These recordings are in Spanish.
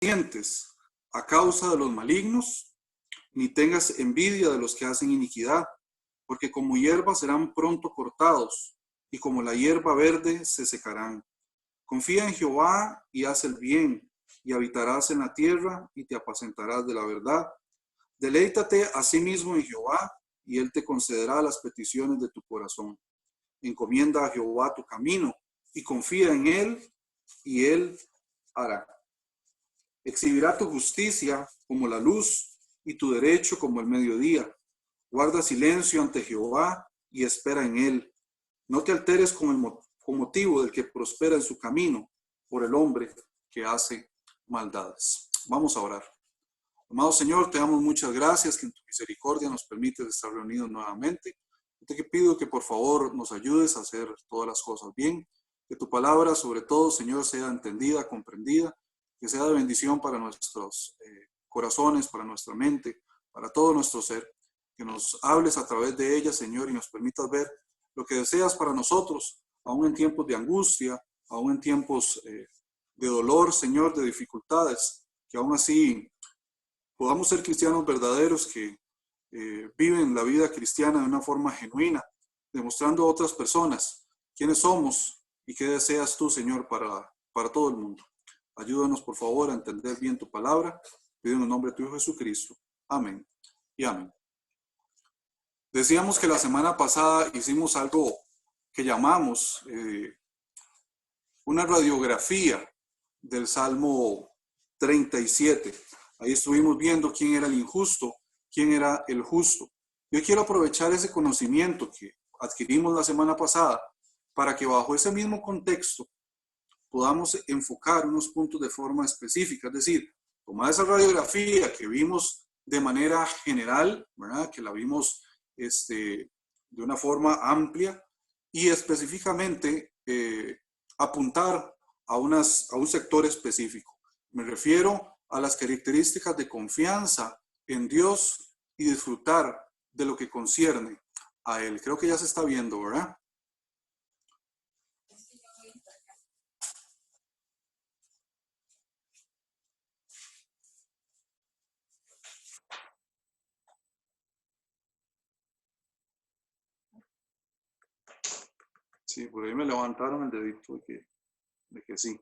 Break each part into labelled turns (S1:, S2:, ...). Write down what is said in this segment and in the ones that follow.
S1: impacientes a causa de los malignos, ni tengas envidia de los que hacen iniquidad, porque como hierba serán pronto cortados, y como la hierba verde se secarán. Confía en Jehová y haz el bien, y habitarás en la tierra y te apacentarás de la verdad. Deleítate asimismo en Jehová, y él te concederá las peticiones de tu corazón. Encomienda a Jehová tu camino, y confía en él, y él hará. Exhibirá tu justicia como la luz, y tu derecho como el mediodía. Guarda silencio ante Jehová, y espera en él. No te alteres con motivo del que prospera en su camino, por el hombre que hace maldades. Vamos a orar. Amado Señor, te damos muchas gracias que en tu misericordia nos permites estar reunidos nuevamente. Te pido que por favor nos ayudes a hacer todas las cosas bien, que tu palabra sobre todo, Señor, sea entendida, comprendida, que sea de bendición para nuestros corazones, para nuestra mente, para todo nuestro ser, que nos hables a través de ella, Señor, y nos permitas ver lo que deseas para nosotros, aún en tiempos de angustia, aún en tiempos de dolor, Señor, de dificultades, que aún así podamos ser cristianos verdaderos que viven la vida cristiana de una forma genuina, demostrando a otras personas quiénes somos y qué deseas tú, Señor, para todo el mundo. Ayúdanos, por favor, a entender bien tu palabra. Pido en el nombre de tu Hijo Jesucristo. Amén y amén. Decíamos que la semana pasada hicimos algo que llamamos una radiografía del Salmo 37. Ahí estuvimos viendo quién era el injusto, quién era el justo. Yo quiero aprovechar ese conocimiento que adquirimos la semana pasada para que bajo ese mismo contexto podamos enfocar unos puntos de forma específica, es decir, tomar esa radiografía que vimos de manera general, ¿verdad? Que la vimos de una forma amplia y específicamente apuntar a un sector específico. Me refiero a las características de confianza en Dios y disfrutar de lo que concierne a Él. Creo que ya se está viendo, ¿verdad? Sí, por ahí me levantaron el dedito de que sí.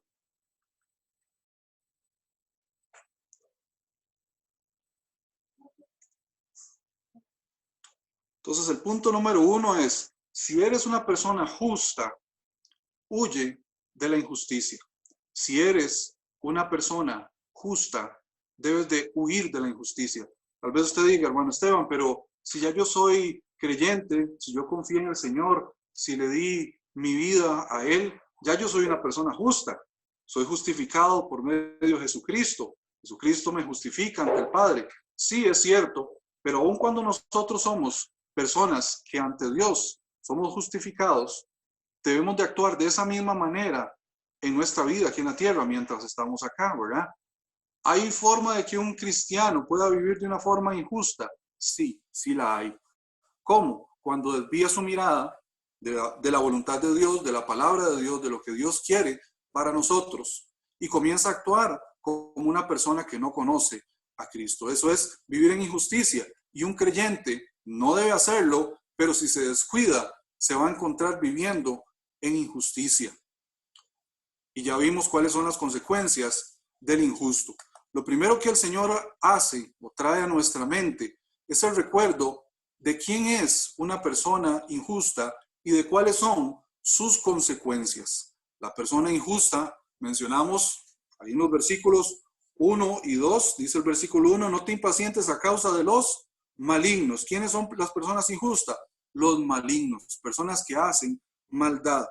S1: Entonces, el punto número 1 es, si eres una persona justa, huye de la injusticia. Si eres una persona justa, debes de huir de la injusticia. Tal vez usted diga, hermano Esteban, pero si ya yo soy creyente, si yo confío en el Señor, si le di mi vida a Él, ya yo soy una persona justa. Soy justificado por medio de Jesucristo. Jesucristo me justifica ante el Padre. Sí, es cierto, pero aun cuando nosotros somos personas que ante Dios somos justificados, debemos de actuar de esa misma manera en nuestra vida aquí en la tierra mientras estamos acá, ¿verdad? ¿Hay forma de que un cristiano pueda vivir de una forma injusta? Sí, sí la hay. ¿Cómo? Cuando desvía su mirada de la voluntad de Dios, de la palabra de Dios, de lo que Dios quiere para nosotros y comienza a actuar como una persona que no conoce a Cristo. Eso es vivir en injusticia y un creyente no debe hacerlo, pero si se descuida, se va a encontrar viviendo en injusticia. Y ya vimos cuáles son las consecuencias del injusto. Lo primero que el Señor hace o trae a nuestra mente es el recuerdo de quién es una persona injusta y de cuáles son sus consecuencias. La persona injusta, mencionamos ahí en los versículos 1 y 2, dice el versículo 1, no te impacientes a causa de los malignos. ¿Quiénes son las personas injustas? Los malignos, personas que hacen maldad.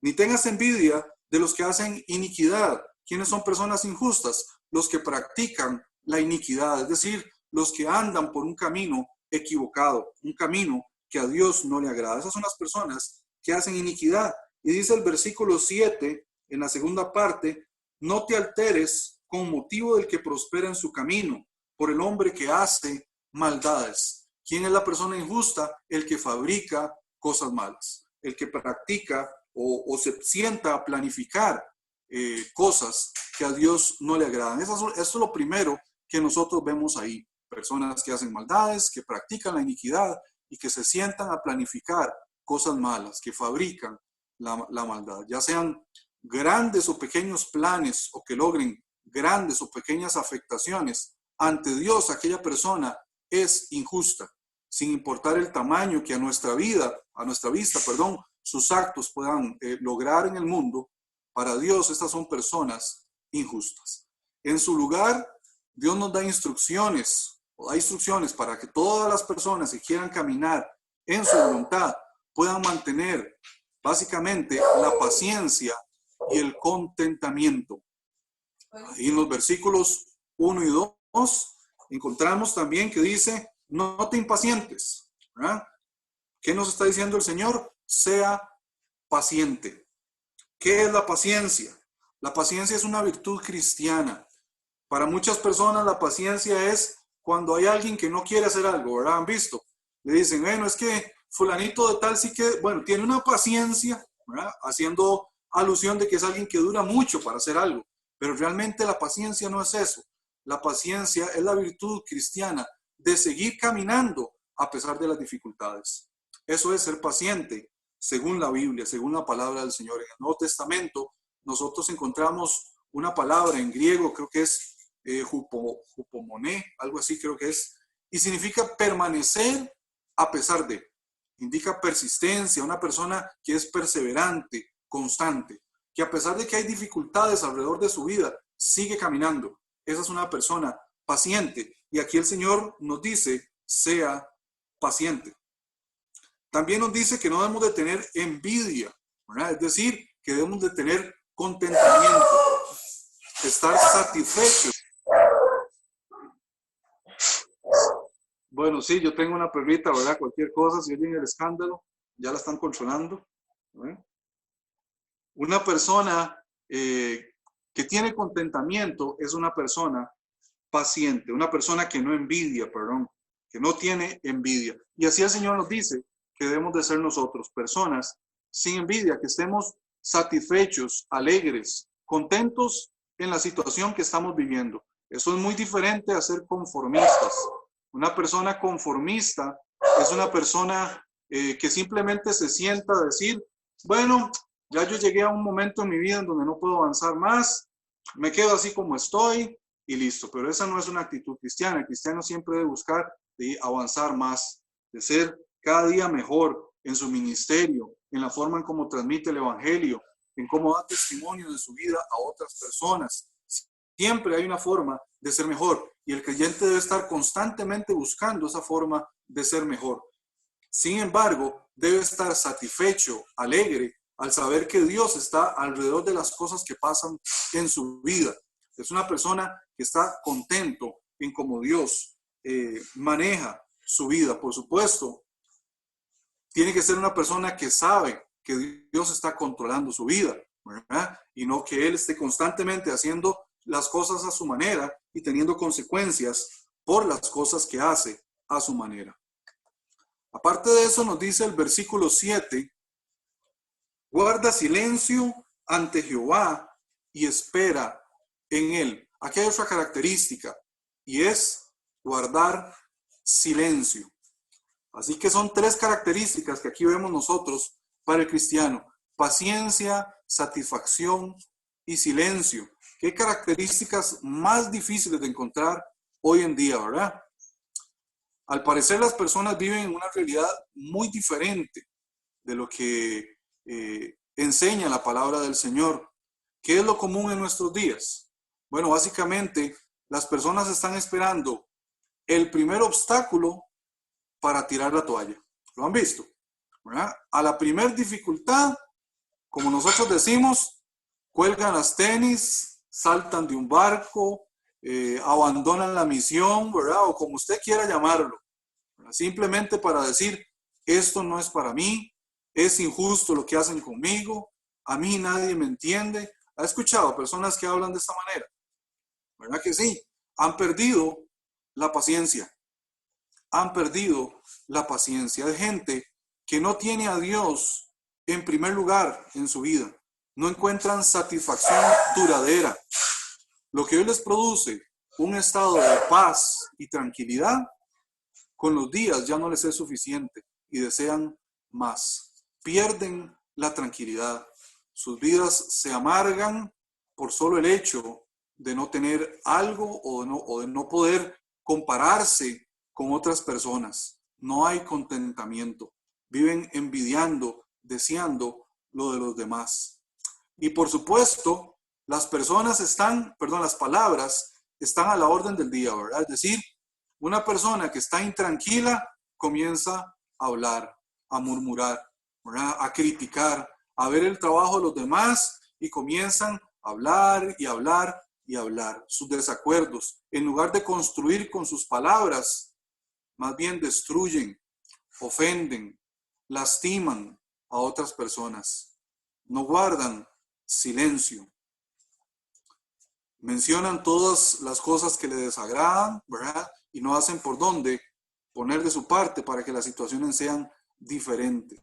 S1: Ni tengas envidia de los que hacen iniquidad. ¿Quiénes son personas injustas? Los que practican la iniquidad, es decir, los que andan por un camino equivocado, un camino que a Dios no le agrada. Esas son las personas que hacen iniquidad. Y dice el versículo 7, en la segunda parte, no te alteres con motivo del que prospera en su camino, por el hombre que hace maldades. ¿Quién es la persona injusta? El que fabrica cosas malas, el que practica o se sienta a planificar cosas que a Dios no le agradan. Eso es lo primero que nosotros vemos ahí. Personas que hacen maldades, que practican la iniquidad y que se sientan a planificar cosas malas, que fabrican la maldad, ya sean grandes o pequeños planes o que logren grandes o pequeñas afectaciones. Ante Dios, aquella persona es injusta, sin importar el tamaño que a nuestra vista, sus actos puedan lograr en el mundo. Para Dios, estas son personas injustas. En su lugar, Dios nos da instrucciones, o da instrucciones para que todas las personas que quieran caminar en su voluntad puedan mantener básicamente la paciencia y el contentamiento. Ahí en los versículos 1 y 2 encontramos también que dice, no te impacientes, ¿verdad? ¿Qué nos está diciendo el Señor? Sea paciente. ¿Qué es la paciencia? La paciencia es una virtud cristiana. Para muchas personas la paciencia es cuando hay alguien que no quiere hacer algo, ¿verdad? ¿Han visto? Le dicen, bueno, es que fulanito de tal sí que, bueno, tiene una paciencia, ¿verdad? Haciendo alusión de que es alguien que dura mucho para hacer algo. Pero realmente la paciencia no es eso. La paciencia es la virtud cristiana de seguir caminando a pesar de las dificultades. Eso es ser paciente, según la Biblia, según la palabra del Señor. En el Nuevo Testamento nosotros encontramos una palabra en griego, creo que es jupomoné, algo así creo que es, y significa permanecer a pesar de. Indica persistencia, una persona que es perseverante, constante, que a pesar de que hay dificultades alrededor de su vida, sigue caminando. Esa es una persona paciente. Y aquí el Señor nos dice, sea paciente. También nos dice que no debemos de tener envidia, ¿verdad? Es decir, que debemos de tener contentamiento, estar satisfechos. Bueno, sí, yo tengo una perrita, ¿verdad? Cualquier cosa, si oyen el escándalo, ya la están controlando, ¿verdad? Una persona que tiene contentamiento es una persona paciente, una persona que no envidia, que no tiene envidia. Y así el Señor nos dice que debemos de ser nosotros, personas sin envidia, que estemos satisfechos, alegres, contentos en la situación que estamos viviendo. Eso es muy diferente a ser conformistas. Una persona conformista es una persona que simplemente se sienta a decir, bueno, ya yo llegué a un momento en mi vida en donde no puedo avanzar más, me quedo así como estoy y listo. Pero esa no es una actitud cristiana. El cristiano siempre debe buscar de avanzar más, de ser cada día mejor en su ministerio, en la forma en cómo transmite el evangelio, en cómo da testimonio de su vida a otras personas. Siempre hay una forma de ser mejor y el creyente debe estar constantemente buscando esa forma de ser mejor. Sin embargo, debe estar satisfecho, alegre, al saber que Dios está alrededor de las cosas que pasan en su vida. Es una persona que está contento en cómo Dios maneja su vida. Por supuesto, tiene que ser una persona que sabe que Dios está controlando su vida, ¿verdad? Y no que Él esté constantemente haciendo las cosas a su manera y teniendo consecuencias por las cosas que hace a su manera. Aparte de eso, nos dice el versículo 7, guarda silencio ante Jehová y espera en Él. Aquí hay otra característica y es guardar silencio. Así que son tres características que aquí vemos nosotros para el cristiano. Paciencia, satisfacción y silencio. ¿Qué características más difíciles de encontrar hoy en día, verdad? Al parecer las personas viven en una realidad muy diferente de lo que enseña la palabra del Señor. ¿Qué es lo común en nuestros días? Bueno, básicamente las personas están esperando el primer obstáculo para tirar la toalla. ¿Lo han visto? ¿Verdad? A la primer dificultad, como nosotros decimos, cuelgan las tenis, saltan de un barco, abandonan la misión, ¿verdad? O como usted quiera llamarlo, ¿verdad? Simplemente para decir, esto no es para mí, es injusto lo que hacen conmigo, a mí nadie me entiende. ¿Ha escuchado personas que hablan de esta manera? ¿Verdad que sí? Han perdido la paciencia. Han perdido la paciencia de gente que no tiene a Dios en primer lugar en su vida, no encuentran satisfacción duradera. Lo que hoy les produce un estado de paz y tranquilidad, con los días ya no les es suficiente y desean más. Pierden la tranquilidad. Sus vidas se amargan por solo el hecho de no tener algo o de no poder compararse con otras personas. No hay contentamiento. Viven envidiando, deseando lo de los demás. Y por supuesto, las palabras están a la orden del día, ¿verdad? Es decir, una persona que está intranquila comienza a hablar, a murmurar, ¿verdad? A criticar, a ver el trabajo de los demás y comienzan a hablar y hablar y hablar sus desacuerdos. En lugar de construir con sus palabras, más bien destruyen, ofenden, lastiman a otras personas. No guardan silencio. Mencionan todas las cosas que le desagradan, ¿verdad? Y no hacen por dónde poner de su parte para que las situaciones sean diferentes.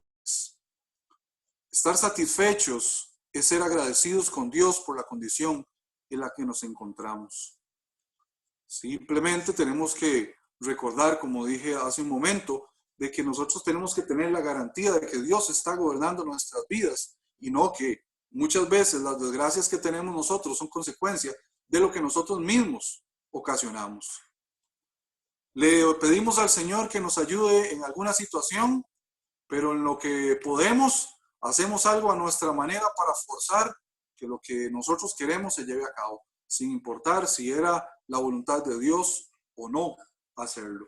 S1: Estar satisfechos es ser agradecidos con Dios por la condición en la que nos encontramos. Simplemente tenemos que recordar, como dije hace un momento, de que nosotros tenemos que tener la garantía de que Dios está gobernando nuestras vidas y no que muchas veces las desgracias que tenemos nosotros son consecuencia de lo que nosotros mismos ocasionamos. Le pedimos al Señor que nos ayude en alguna situación, pero en lo que podemos, hacemos algo a nuestra manera para forzar que lo que nosotros queremos se lleve a cabo, sin importar si era la voluntad de Dios o no hacerlo.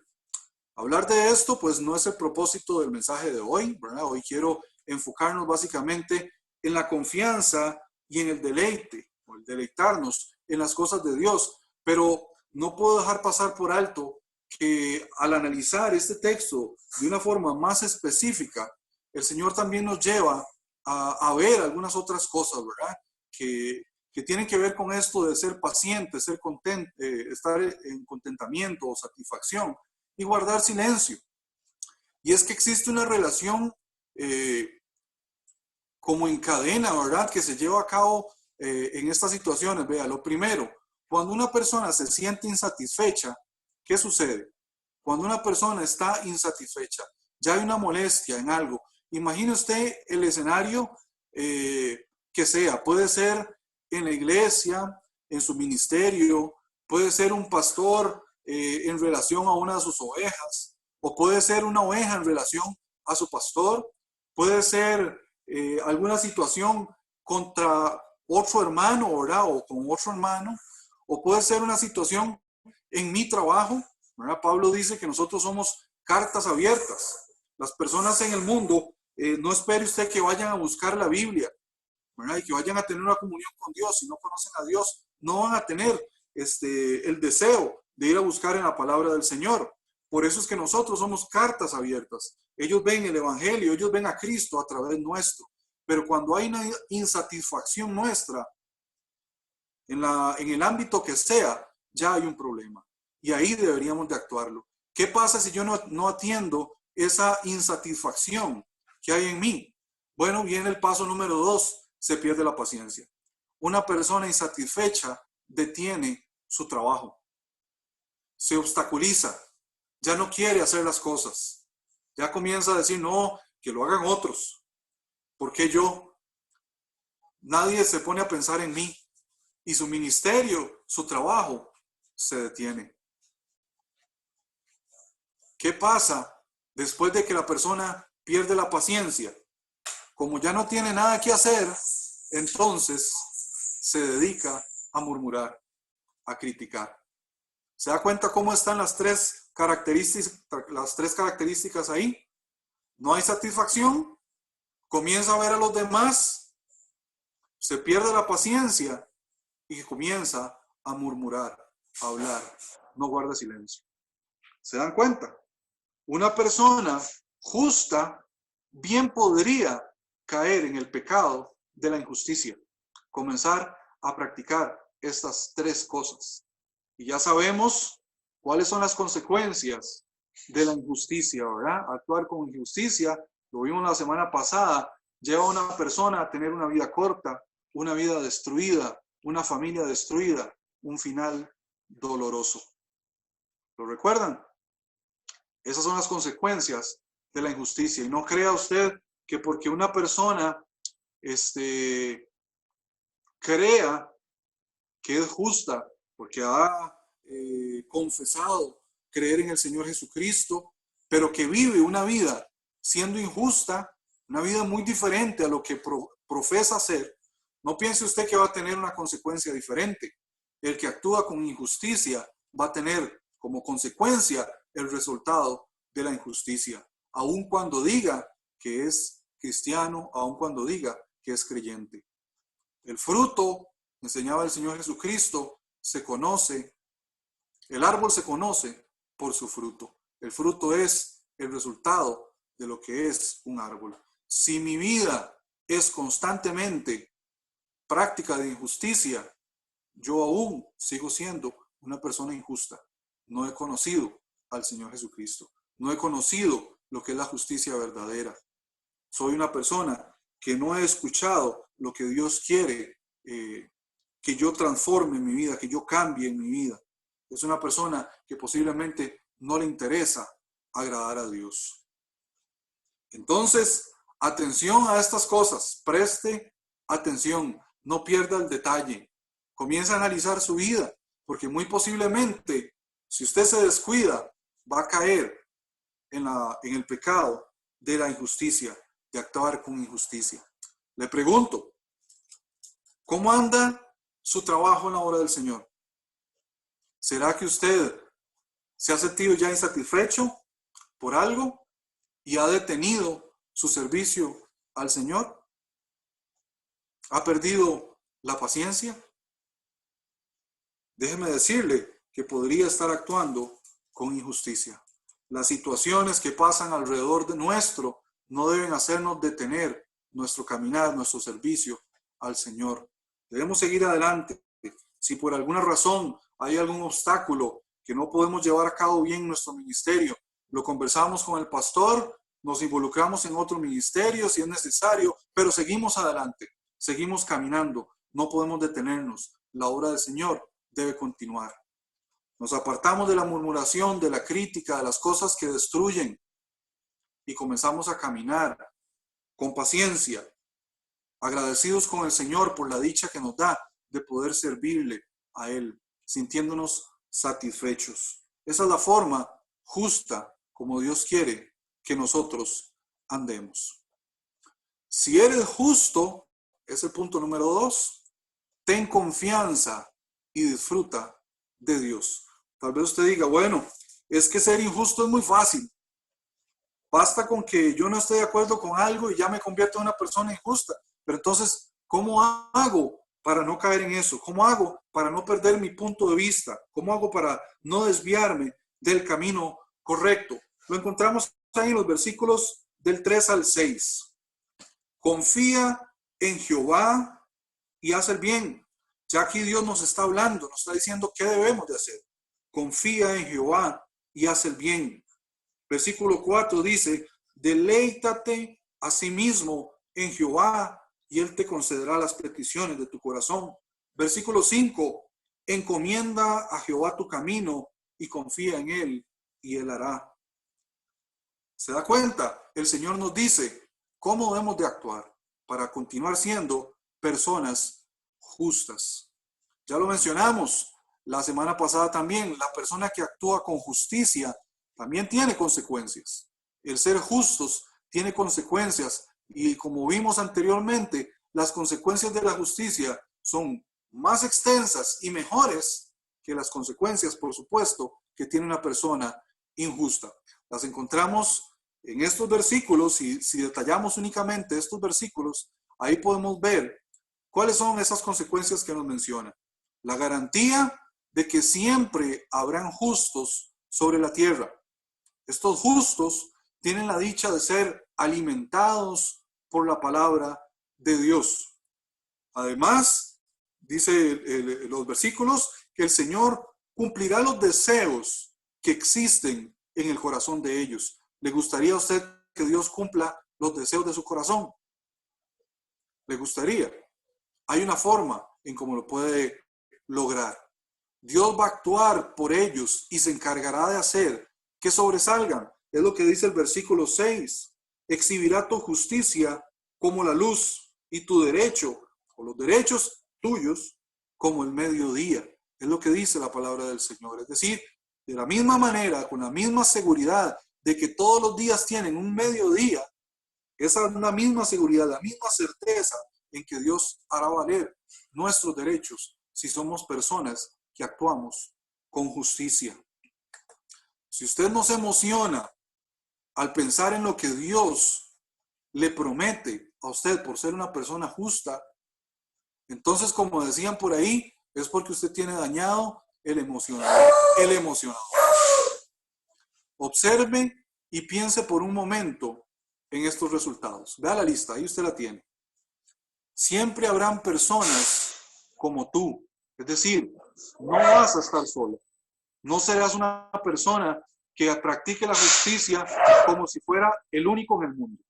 S1: Hablar de esto, pues no es el propósito del mensaje de hoy, ¿verdad? Hoy quiero enfocarnos básicamente en la confianza y en el deleite, o el deleitarnos en las cosas de Dios, pero no puedo dejar pasar por alto que al analizar este texto de una forma más específica, el Señor también nos lleva a ver algunas otras cosas, ¿verdad? Que tienen que ver con esto de ser paciente, ser contento, estar en contentamiento o satisfacción y guardar silencio. Y es que existe una relación como en cadena, ¿verdad? Que se lleva a cabo en estas situaciones. Vea, lo primero, cuando una persona se siente insatisfecha, ¿qué sucede? Cuando una persona está insatisfecha, ya hay una molestia en algo. Imagine usted el escenario que sea. Puede ser en la iglesia, en su ministerio, puede ser un pastor en relación a una de sus ovejas, o puede ser una oveja en relación a su pastor, puede ser alguna situación contra otro hermano, ¿verdad? O con otro hermano, o puede ser una situación en mi trabajo, ¿verdad? Pablo dice que nosotros somos cartas abiertas. Las personas en el mundo, no espere usted que vayan a buscar la Biblia, ¿verdad? Y que vayan a tener una comunión con Dios. Si no conocen a Dios, no van a tener el deseo de ir a buscar en la palabra del Señor. Por eso es que nosotros somos cartas abiertas. Ellos ven el Evangelio, ellos ven a Cristo a través nuestro. Pero cuando hay una insatisfacción nuestra, en el ámbito que sea, ya hay un problema. Y ahí deberíamos de actuarlo. ¿Qué pasa si yo no atiendo esa insatisfacción que hay en mí? Bueno, viene el paso número 2, se pierde la paciencia. Una persona insatisfecha detiene su trabajo, se obstaculiza, ya no quiere hacer las cosas, ya comienza a decir, no, que lo hagan otros, ¿por qué yo? Nadie se pone a pensar en mí y su ministerio, su trabajo, se detiene. ¿Qué pasa después de que la persona pierde la paciencia? Como ya no tiene nada que hacer, entonces se dedica a murmurar, a criticar. ¿Se da cuenta cómo están las tres características ahí? No hay satisfacción, comienza a ver a los demás, se pierde la paciencia y comienza a murmurar, a hablar, no guarda silencio. ¿Se dan cuenta? Una persona justa bien podría caer en el pecado de la injusticia, comenzar a practicar estas tres cosas. Y ya sabemos cuáles son las consecuencias de la injusticia, ¿verdad? Actuar con injusticia, lo vimos la semana pasada, lleva a una persona a tener una vida corta, una vida destruida, una familia destruida, un final doloroso. ¿Lo recuerdan? Esas son las consecuencias de la injusticia. Y no crea usted que porque una persona crea que es justa, porque ha confesado creer en el Señor Jesucristo, pero que vive una vida siendo injusta, una vida muy diferente a lo que profesa ser, no piense usted que va a tener una consecuencia diferente. El que actúa con injusticia va a tener como consecuencia el resultado de la injusticia, aun cuando diga que es cristiano, aun cuando diga que es creyente. El fruto, enseñaba el Señor Jesucristo, se conoce, el árbol se conoce por su fruto. El fruto es el resultado de lo que es un árbol. Si mi vida es constantemente práctica de injusticia, yo aún sigo siendo una persona injusta. No he conocido al Señor Jesucristo. No he conocido lo que es la justicia verdadera. Soy una persona que no he escuchado lo que Dios quiere que yo transforme mi vida, que yo cambie en mi vida. Es una persona que posiblemente no le interesa agradar a Dios. Entonces, atención a estas cosas, preste atención, no pierda el detalle. Comienza a analizar su vida, porque muy posiblemente, si usted se descuida, va a caer en el pecado de la injusticia, de actuar con injusticia. Le pregunto, ¿cómo anda su trabajo en la obra del Señor? ¿Será que usted se ha sentido ya insatisfecho por algo y ha detenido su servicio al Señor? ¿Ha perdido la paciencia? Déjeme decirle que podría estar actuando con injusticia. Las situaciones que pasan alrededor de nuestro no deben hacernos detener nuestro caminar, nuestro servicio al Señor. Debemos seguir adelante. Si por alguna razón hay algún obstáculo que no podemos llevar a cabo bien nuestro ministerio, lo conversamos con el pastor, nos involucramos en otro ministerio si es necesario, pero seguimos adelante, seguimos caminando, no podemos detenernos. La obra del Señor debe continuar. Nos apartamos de la murmuración, de la crítica, de las cosas que destruyen y comenzamos a caminar con paciencia, agradecidos con el Señor por la dicha que nos da de poder servirle a Él, sintiéndonos satisfechos. Esa es la forma justa como Dios quiere que nosotros andemos. Si eres justo, es el punto número 2, ten confianza y disfruta de Dios. Tal vez usted diga, bueno, es que ser injusto es muy fácil. Basta con que yo no esté de acuerdo con algo y ya me convierto en una persona injusta. Pero entonces, ¿cómo hago para no caer en eso? ¿Cómo hago para no perder mi punto de vista? ¿Cómo hago para no desviarme del camino correcto? Lo encontramos ahí en los versículos del 3 al 6. Confía en Jehová y haz el bien. Ya aquí Dios nos está hablando, nos está diciendo qué debemos de hacer. Confía en Jehová y haz el bien. Versículo 4 dice, deleítate a sí mismo en Jehová y Él te concederá las peticiones de tu corazón. Versículo 5, encomienda a Jehová tu camino y confía en Él y Él hará. ¿Se da cuenta? El Señor nos dice cómo debemos de actuar para continuar siendo personas justas. Ya lo mencionamos la semana pasada también, la persona que actúa con justicia también tiene consecuencias. El ser justos tiene consecuencias y como vimos anteriormente, las consecuencias de la justicia son más extensas y mejores que las consecuencias, por supuesto, que tiene una persona injusta. Las encontramos en estos versículos y si detallamos únicamente estos versículos, ahí podemos ver cuáles son esas consecuencias que nos menciona. La garantía de que siempre habrán justos sobre la tierra. Estos justos tienen la dicha de ser alimentados por la palabra de Dios. Además, dice los versículos, que el Señor cumplirá los deseos que existen en el corazón de ellos. ¿Le gustaría a usted que Dios cumpla los deseos de su corazón? ¿Le gustaría? Hay una forma en cómo lo puede lograr. Dios va a actuar por ellos y se encargará de hacer que sobresalgan. Es lo que dice el versículo 6. Exhibirá tu justicia como la luz y tu derecho, o los derechos tuyos, como el mediodía. Es lo que dice la palabra del Señor. Es decir, de la misma manera, con la misma seguridad de que todos los días tienen un mediodía, esa es la misma seguridad, la misma certeza en que Dios hará valer nuestros derechos si somos personas que actuamos con justicia. Si usted no se emociona al pensar en lo que Dios le promete a usted por ser una persona justa, entonces, como decían por ahí, es porque usted tiene dañado el emocionador. El emocionador. Observe y piense por un momento en estos resultados. Vea la lista, ahí usted la tiene. Siempre habrán personas como tú. Es decir, no vas a estar solo. No serás una persona que practique la justicia como si fuera el único en el mundo.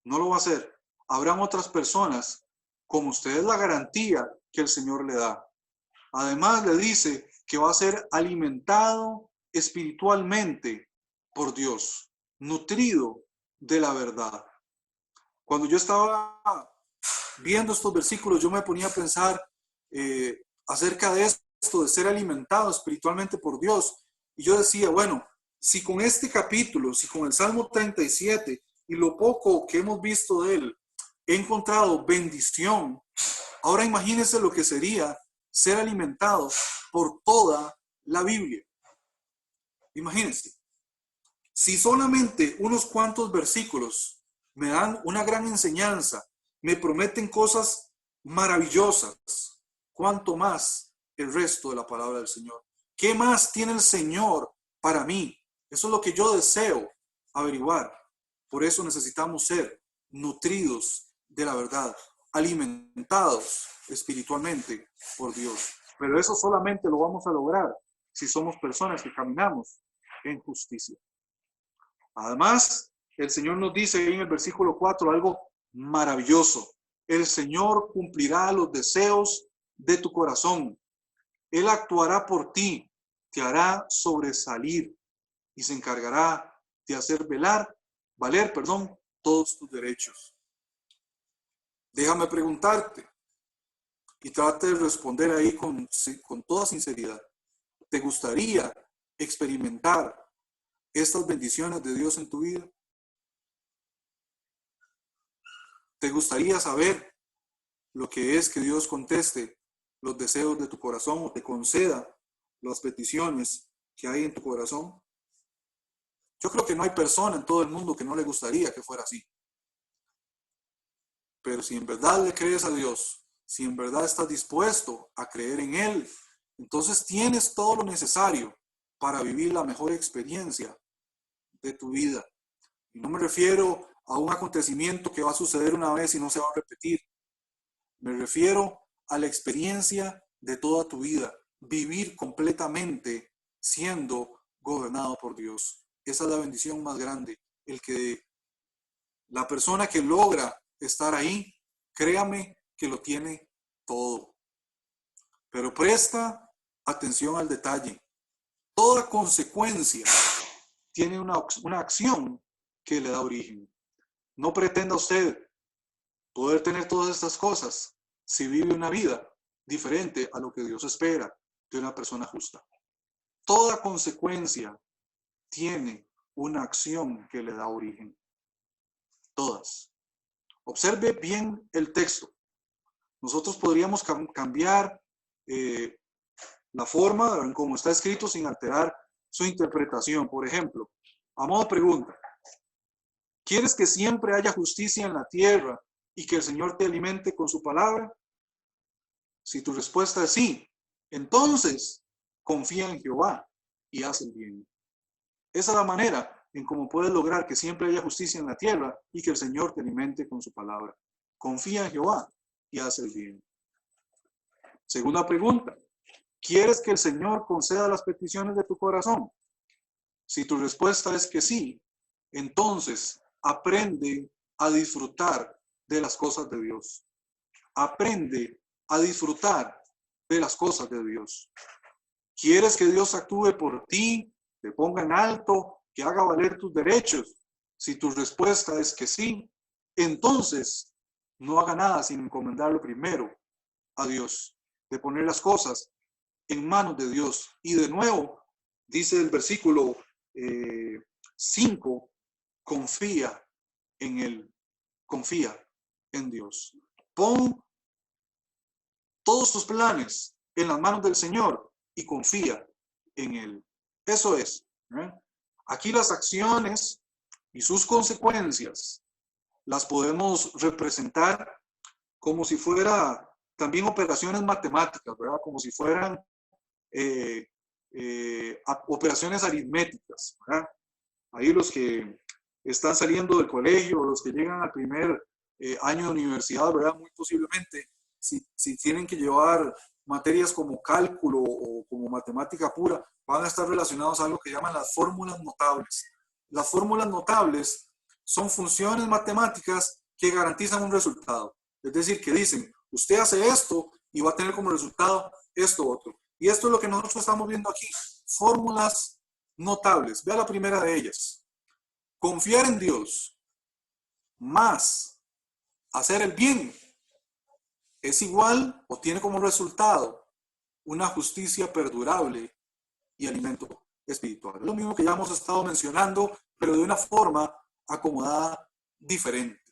S1: No lo va a hacer. Habrán otras personas como usted, es la garantía que el Señor le da. Además le dice que va a ser alimentado espiritualmente por Dios, nutrido de la verdad. Cuando yo estaba viendo estos versículos, yo me ponía a pensar acerca de esto, de ser alimentado espiritualmente por Dios. Y yo decía, bueno, si con este capítulo, si con el Salmo 37 y lo poco que hemos visto de él, he encontrado bendición, ahora imagínense lo que sería ser alimentado por toda la Biblia. Imagínense, si solamente unos cuantos versículos me dan una gran enseñanza, me prometen cosas maravillosas, ¿cuánto más el resto de la palabra del Señor? ¿Qué más tiene el Señor para mí? Eso es lo que yo deseo averiguar. Por eso necesitamos ser nutridos de la verdad, alimentados espiritualmente por Dios. Pero eso solamente lo vamos a lograr si somos personas que caminamos en justicia. Además, el Señor nos dice en el versículo 4 algo maravilloso. El Señor cumplirá los deseos de tu corazón. Él actuará por ti, te hará sobresalir y se encargará de hacer valer, todos tus derechos. Déjame preguntarte y trate de responder ahí con toda sinceridad. ¿Te gustaría experimentar estas bendiciones de Dios en tu vida? ¿Te gustaría saber lo que es que Dios conteste los deseos de tu corazón o te conceda las peticiones que hay en tu corazón? Yo creo que no hay persona en todo el mundo que no le gustaría que fuera así. Pero si en verdad le crees a Dios, si en verdad estás dispuesto a creer en Él, entonces tienes todo lo necesario para vivir la mejor experiencia de tu vida. Y no me refiero a un acontecimiento que va a suceder una vez y no se va a repetir. Me refiero a la experiencia de toda tu vida, vivir completamente siendo gobernado por Dios. Esa es la bendición más grande. El que la persona que logra estar ahí, créame que lo tiene todo. Pero presta atención al detalle. Toda consecuencia tiene una acción que le da origen. No pretenda usted poder tener todas estas cosas si vive una vida diferente a lo que Dios espera de una persona justa. Toda consecuencia tiene una acción que le da origen. Todas. Observe bien el texto. Nosotros podríamos cambiar la forma en cómo está escrito sin alterar su interpretación. Por ejemplo, a modo de pregunta, ¿quieres que siempre haya justicia en la tierra y que el Señor te alimente con su palabra? Si tu respuesta es sí, entonces confía en Jehová y haz el bien. Esa es la manera en cómo puedes lograr que siempre haya justicia en la tierra y que el Señor te alimente con su palabra. Confía en Jehová y haz el bien. Segunda pregunta, ¿quieres que el Señor conceda las peticiones de tu corazón? Si tu respuesta es que sí, entonces aprende a disfrutar de las cosas de Dios. aprende a disfrutar de las cosas de Dios. ¿Quieres que Dios actúe por ti, te ponga en alto, que haga valer tus derechos? Si tu respuesta es que sí, entonces no haga nada sin encomendarlo primero a Dios, de poner las cosas en manos de Dios. Y de nuevo, dice el versículo 5, confía en Él, confía en Dios. Pon todos tus planes en las manos del Señor y confía en Él. Eso es. Aquí las acciones y sus consecuencias las podemos representar como si fuera también operaciones matemáticas, ¿verdad? Como si fueran operaciones aritméticas, ¿verdad? Ahí los que están saliendo del colegio, los que llegan al primer año de universidad, ¿verdad? Muy posiblemente, si tienen que llevar materias como cálculo o como matemática pura, van a estar relacionados a algo que llaman las fórmulas notables. Las fórmulas notables son funciones matemáticas que garantizan un resultado. Es decir, que dicen, usted hace esto y va a tener como resultado esto otro. Y esto es lo que nosotros estamos viendo aquí. Fórmulas notables. Vea la primera de ellas. Confiar en Dios más hacer el bien es igual o tiene como resultado una justicia perdurable y alimento espiritual. Es lo mismo que ya hemos estado mencionando, pero de una forma acomodada diferente.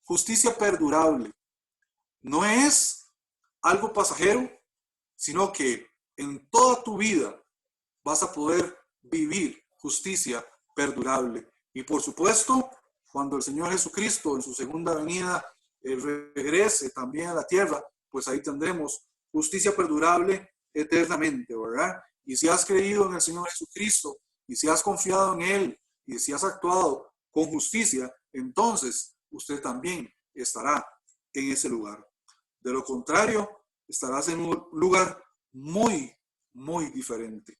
S1: Justicia perdurable no es algo pasajero, sino que en toda tu vida vas a poder vivir justicia perdurable. Y por supuesto, cuando el Señor Jesucristo en su segunda venida regrese también a la tierra, pues ahí tendremos justicia perdurable eternamente, ¿verdad? Y si has creído en el Señor Jesucristo, y si has confiado en Él, y si has actuado con justicia, entonces usted también estará en ese lugar. De lo contrario, estarás en un lugar muy, muy diferente.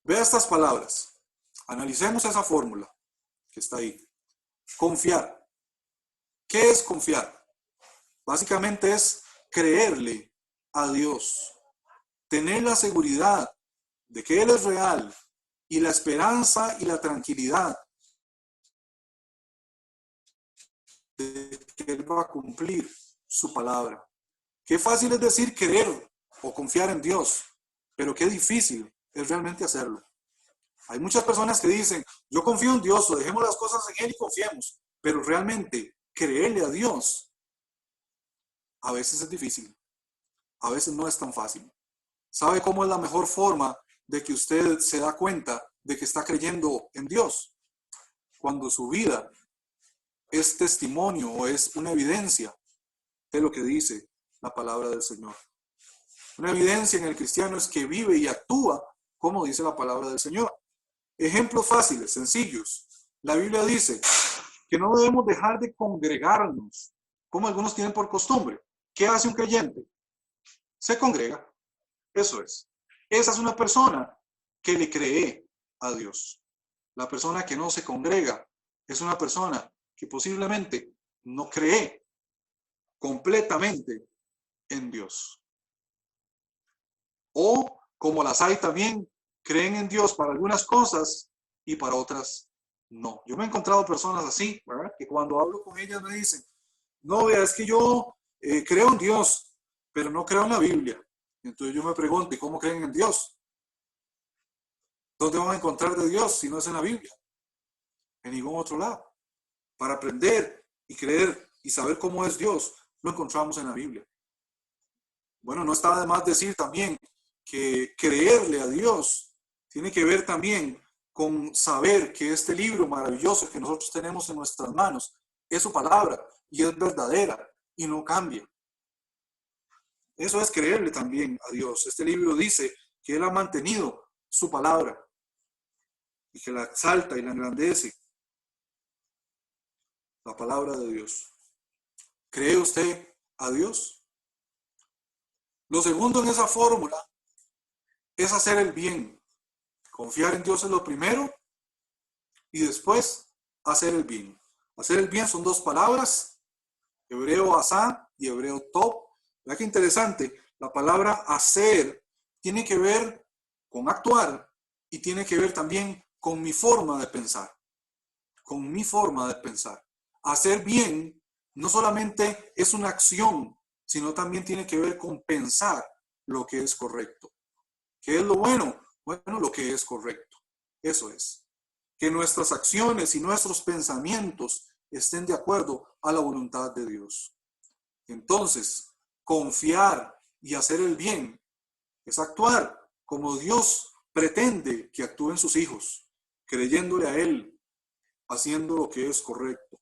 S1: Vea estas palabras. Analicemos esa fórmula que está ahí. Confiar. ¿Qué es confiar? Básicamente es creerle a Dios. Tener la seguridad de que Él es real y la esperanza y la tranquilidad de que Él va a cumplir su palabra. Qué fácil es decir creer o confiar en Dios, pero qué difícil es realmente hacerlo. Hay muchas personas que dicen, yo confío en Dios o dejemos las cosas en Él y confiemos, pero realmente creerle a Dios a veces es difícil, a veces no es tan fácil. ¿Sabe cómo es la mejor forma de que usted se da cuenta de que está creyendo en Dios? Cuando su vida es testimonio o es una evidencia de lo que dice la palabra del Señor. Una evidencia en el cristiano es que vive y actúa como dice la palabra del Señor. Ejemplos fáciles, sencillos. La Biblia dice que no debemos dejar de congregarnos, como algunos tienen por costumbre. ¿Qué hace un creyente? Se congrega. Eso es. Esa es una persona que le cree a Dios. La persona que no se congrega es una persona que posiblemente no cree completamente en Dios. O, como las hay también, creen en Dios para algunas cosas y para otras no. Yo me he encontrado personas así, ¿verdad? Que cuando hablo con ellas me dicen, no, vea, es que yo creo en Dios, pero no creo en la Biblia. Entonces yo me pregunto, ¿y cómo creen en Dios? ¿Dónde van a encontrar de Dios si no es en la Biblia? En ningún otro lado. Para aprender y creer y saber cómo es Dios, lo encontramos en la Biblia. Bueno, no está de más decir también que creerle a Dios tiene que ver también con saber que este libro maravilloso que nosotros tenemos en nuestras manos es su palabra y es verdadera y no cambia. Eso es creerle también a Dios. Este libro dice que Él ha mantenido su palabra y que la exalta y la engrandece. La palabra de Dios. ¿Cree usted a Dios? Lo segundo en esa fórmula es hacer el bien. Confiar en Dios es lo primero y después hacer el bien. Hacer el bien son dos palabras Hebreo asá y hebreo top. ¿Verdad qué interesante? La palabra hacer tiene que ver con actuar y tiene que ver también con mi forma de pensar. Con mi forma de pensar. Hacer bien no solamente es una acción, sino también tiene que ver con pensar lo que es correcto. ¿Qué es lo bueno? Bueno, lo que es correcto. Eso es. Que nuestras acciones y nuestros pensamientos estén de acuerdo a la voluntad de Dios. Entonces, confiar y hacer el bien es actuar como Dios pretende que actúen sus hijos, creyéndole a Él, haciendo lo que es correcto.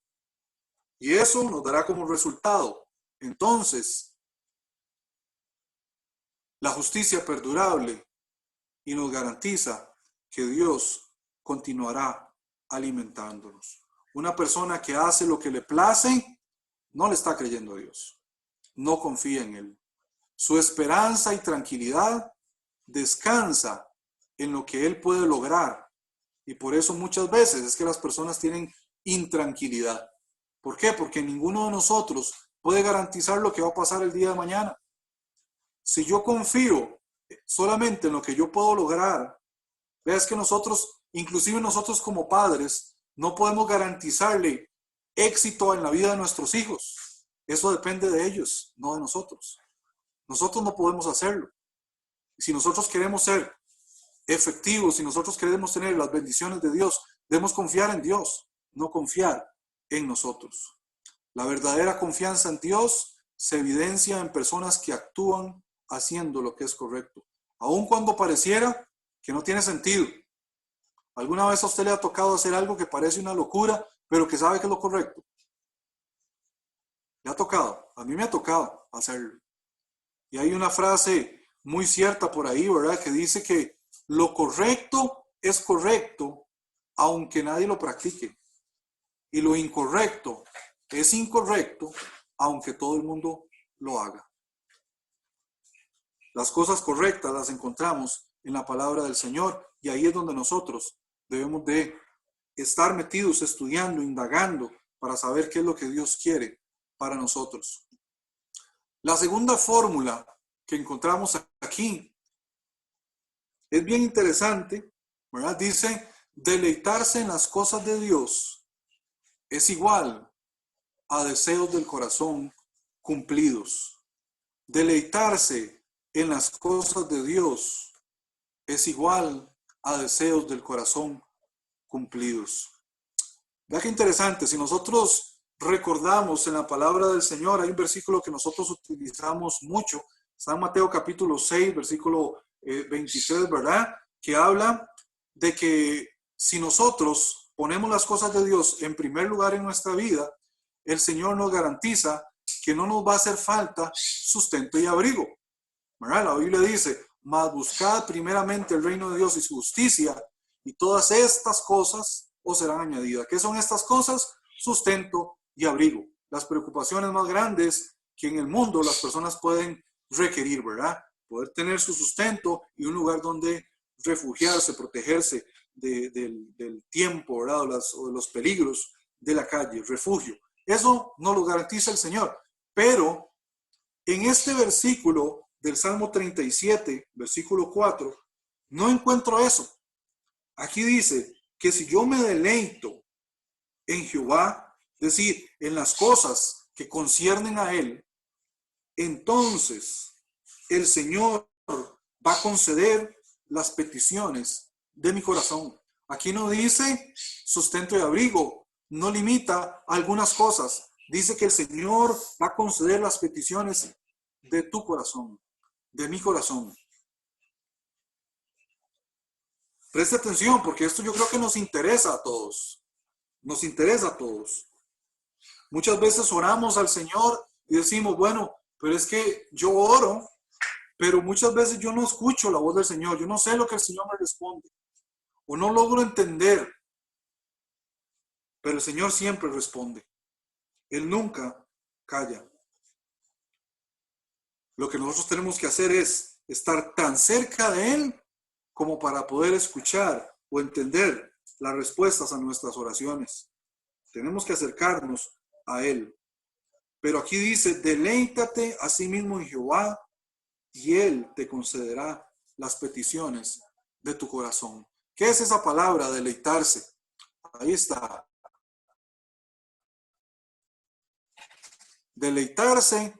S1: Y eso nos dará como resultado, entonces, la justicia perdurable y nos garantiza que Dios continuará alimentándonos. Una persona que hace lo que le place no le está creyendo a Dios, no confía en Él. Su esperanza y tranquilidad descansa en lo que Él puede lograr. Y por eso muchas veces es que las personas tienen intranquilidad. ¿Por qué? Porque ninguno de nosotros puede garantizar lo que va a pasar el día de mañana. Si yo confío solamente en lo que yo puedo lograr, veas que nosotros, inclusive nosotros como padres, no podemos garantizarle éxito en la vida de nuestros hijos. Eso depende de ellos, no de nosotros. Nosotros no podemos hacerlo. Si nosotros queremos ser efectivos, si nosotros queremos tener las bendiciones de Dios, debemos confiar en Dios, no confiar en nosotros. La verdadera confianza en Dios se evidencia en personas que actúan haciendo lo que es correcto, aun cuando pareciera que no tiene sentido. ¿Alguna vez a usted le ha tocado hacer algo que parece una locura, pero que sabe que es lo correcto? ¿Le ha tocado? A mí me ha tocado hacerlo. Y hay una frase muy cierta por ahí, ¿verdad? Que dice que lo correcto es correcto, aunque nadie lo practique. Y lo incorrecto es incorrecto, aunque todo el mundo lo haga. Las cosas correctas las encontramos en la palabra del Señor y ahí es donde nosotros debemos de estar metidos, estudiando, indagando para saber qué es lo que Dios quiere para nosotros. La segunda fórmula que encontramos aquí es bien interesante, ¿verdad? Dice, deleitarse en las cosas de Dios es igual a deseos del corazón cumplidos. Deleitarse en las cosas de Dios es igual a deseos del corazón cumplidos. Vea qué interesante, si nosotros recordamos en la palabra del Señor, hay un versículo que nosotros utilizamos mucho, está en Mateo capítulo 6, versículo 23, ¿verdad? Que habla de que si nosotros ponemos las cosas de Dios en primer lugar en nuestra vida, el Señor nos garantiza que no nos va a hacer falta sustento y abrigo, ¿verdad? La Biblia dice, mas buscad primeramente el reino de Dios y su justicia, y todas estas cosas os serán añadidas. ¿Qué son estas cosas? Sustento y abrigo. Las preocupaciones más grandes que en el mundo las personas pueden requerir, ¿verdad? Poder tener su sustento y un lugar donde refugiarse, protegerse del tiempo, ¿verdad? O de los peligros de la calle, refugio. Eso no lo garantiza el Señor. Pero en este versículo del Salmo 37, versículo 4, no encuentro eso. Aquí dice que si yo me deleito en Jehová, es decir, en las cosas que conciernen a Él, entonces el Señor va a conceder las peticiones de mi corazón. Aquí no dice sustento y abrigo, no limita algunas cosas. Dice que el Señor va a conceder las peticiones de tu corazón, de mi corazón. Preste atención porque esto yo creo que nos interesa a todos. Nos interesa a todos. Muchas veces oramos al Señor y decimos, bueno, pero es que yo oro, pero muchas veces yo no escucho la voz del Señor. Yo no sé lo que el Señor me responde. O no logro entender. Pero el Señor siempre responde. Él nunca calla. Lo que nosotros tenemos que hacer es estar tan cerca de Él como para poder escuchar o entender las respuestas a nuestras oraciones. Tenemos que acercarnos a Él. Pero aquí dice, deleítate a sí mismo en Jehová y Él te concederá las peticiones de tu corazón. ¿Qué es esa palabra, deleitarse? Ahí está. Deleitarse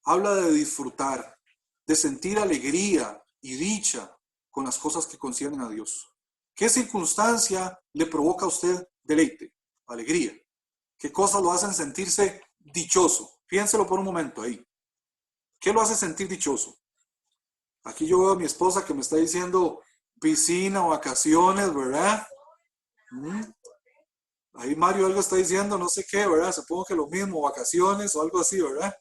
S1: habla de disfrutar, de sentir alegría y dicha con las cosas que conciernen a Dios. ¿Qué circunstancia le provoca a usted deleite, alegría? ¿Qué cosas lo hacen sentirse dichoso? Piénselo por un momento ahí. ¿Qué lo hace sentir dichoso? Aquí yo veo a mi esposa que me está diciendo piscina o vacaciones, ¿verdad? Ahí Mario algo está diciendo, no sé qué, ¿verdad? Supongo que lo mismo, vacaciones o algo así, ¿verdad?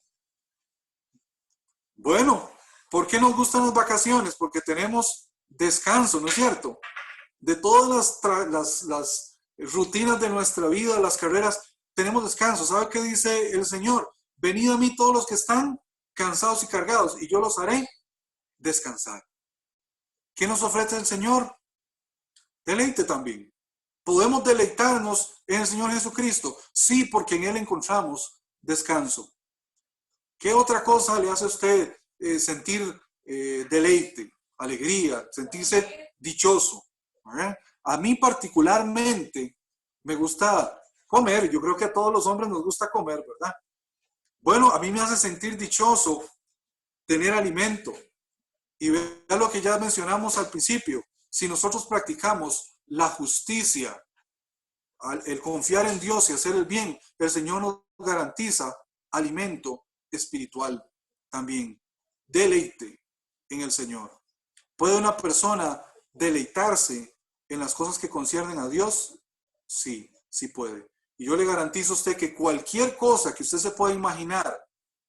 S1: Bueno, ¿por qué nos gustan las vacaciones? Porque tenemos descanso, ¿no es cierto? De todas las rutinas de nuestra vida, las carreras, tenemos descanso. ¿Sabe qué dice el Señor? Venid a mí todos los que están cansados y cargados, y yo los haré descansar. ¿Qué nos ofrece el Señor? Deleite también. ¿Podemos deleitarnos en el Señor Jesucristo? Sí, porque en Él encontramos descanso. ¿Qué otra cosa le hace a usted sentir deleite, alegría, sentirse dichoso? ¿Verdad? A mí particularmente me gusta comer. Yo creo que a todos los hombres nos gusta comer, ¿verdad? Bueno, a mí me hace sentir dichoso tener alimento. Y vea lo que ya mencionamos al principio. Si nosotros practicamos la justicia, el confiar en Dios y hacer el bien, el Señor nos garantiza alimento espiritual también. Deleite en el Señor. ¿Puede una persona deleitarse en las cosas que conciernen a Dios? Sí, sí puede. Y yo le garantizo a usted que cualquier cosa que usted se pueda imaginar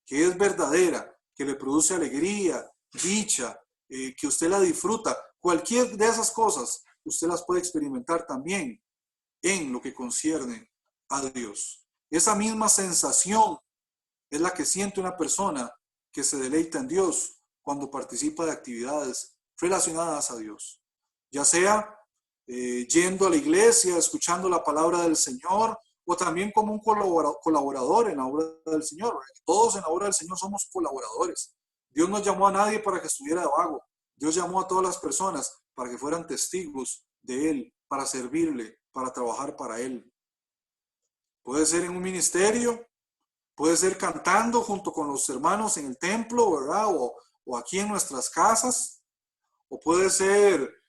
S1: que es verdadera, que le produce alegría, dicha, que usted la disfruta, cualquier de esas cosas, usted las puede experimentar también en lo que concierne a Dios. Esa misma sensación es la que siente una persona que se deleita en Dios cuando participa de actividades relacionadas a Dios, ya sea yendo a la iglesia, escuchando la palabra del Señor, o también como un colaborador en la obra del Señor. Todos en la obra del Señor somos colaboradores. Dios no llamó a nadie para que estuviera de vago. Dios llamó a todas las personas para que fueran testigos de Él, para servirle, para trabajar para Él. Puede ser en un ministerio, puede ser cantando junto con los hermanos en el templo, ¿verdad? O aquí en nuestras casas, o puede ser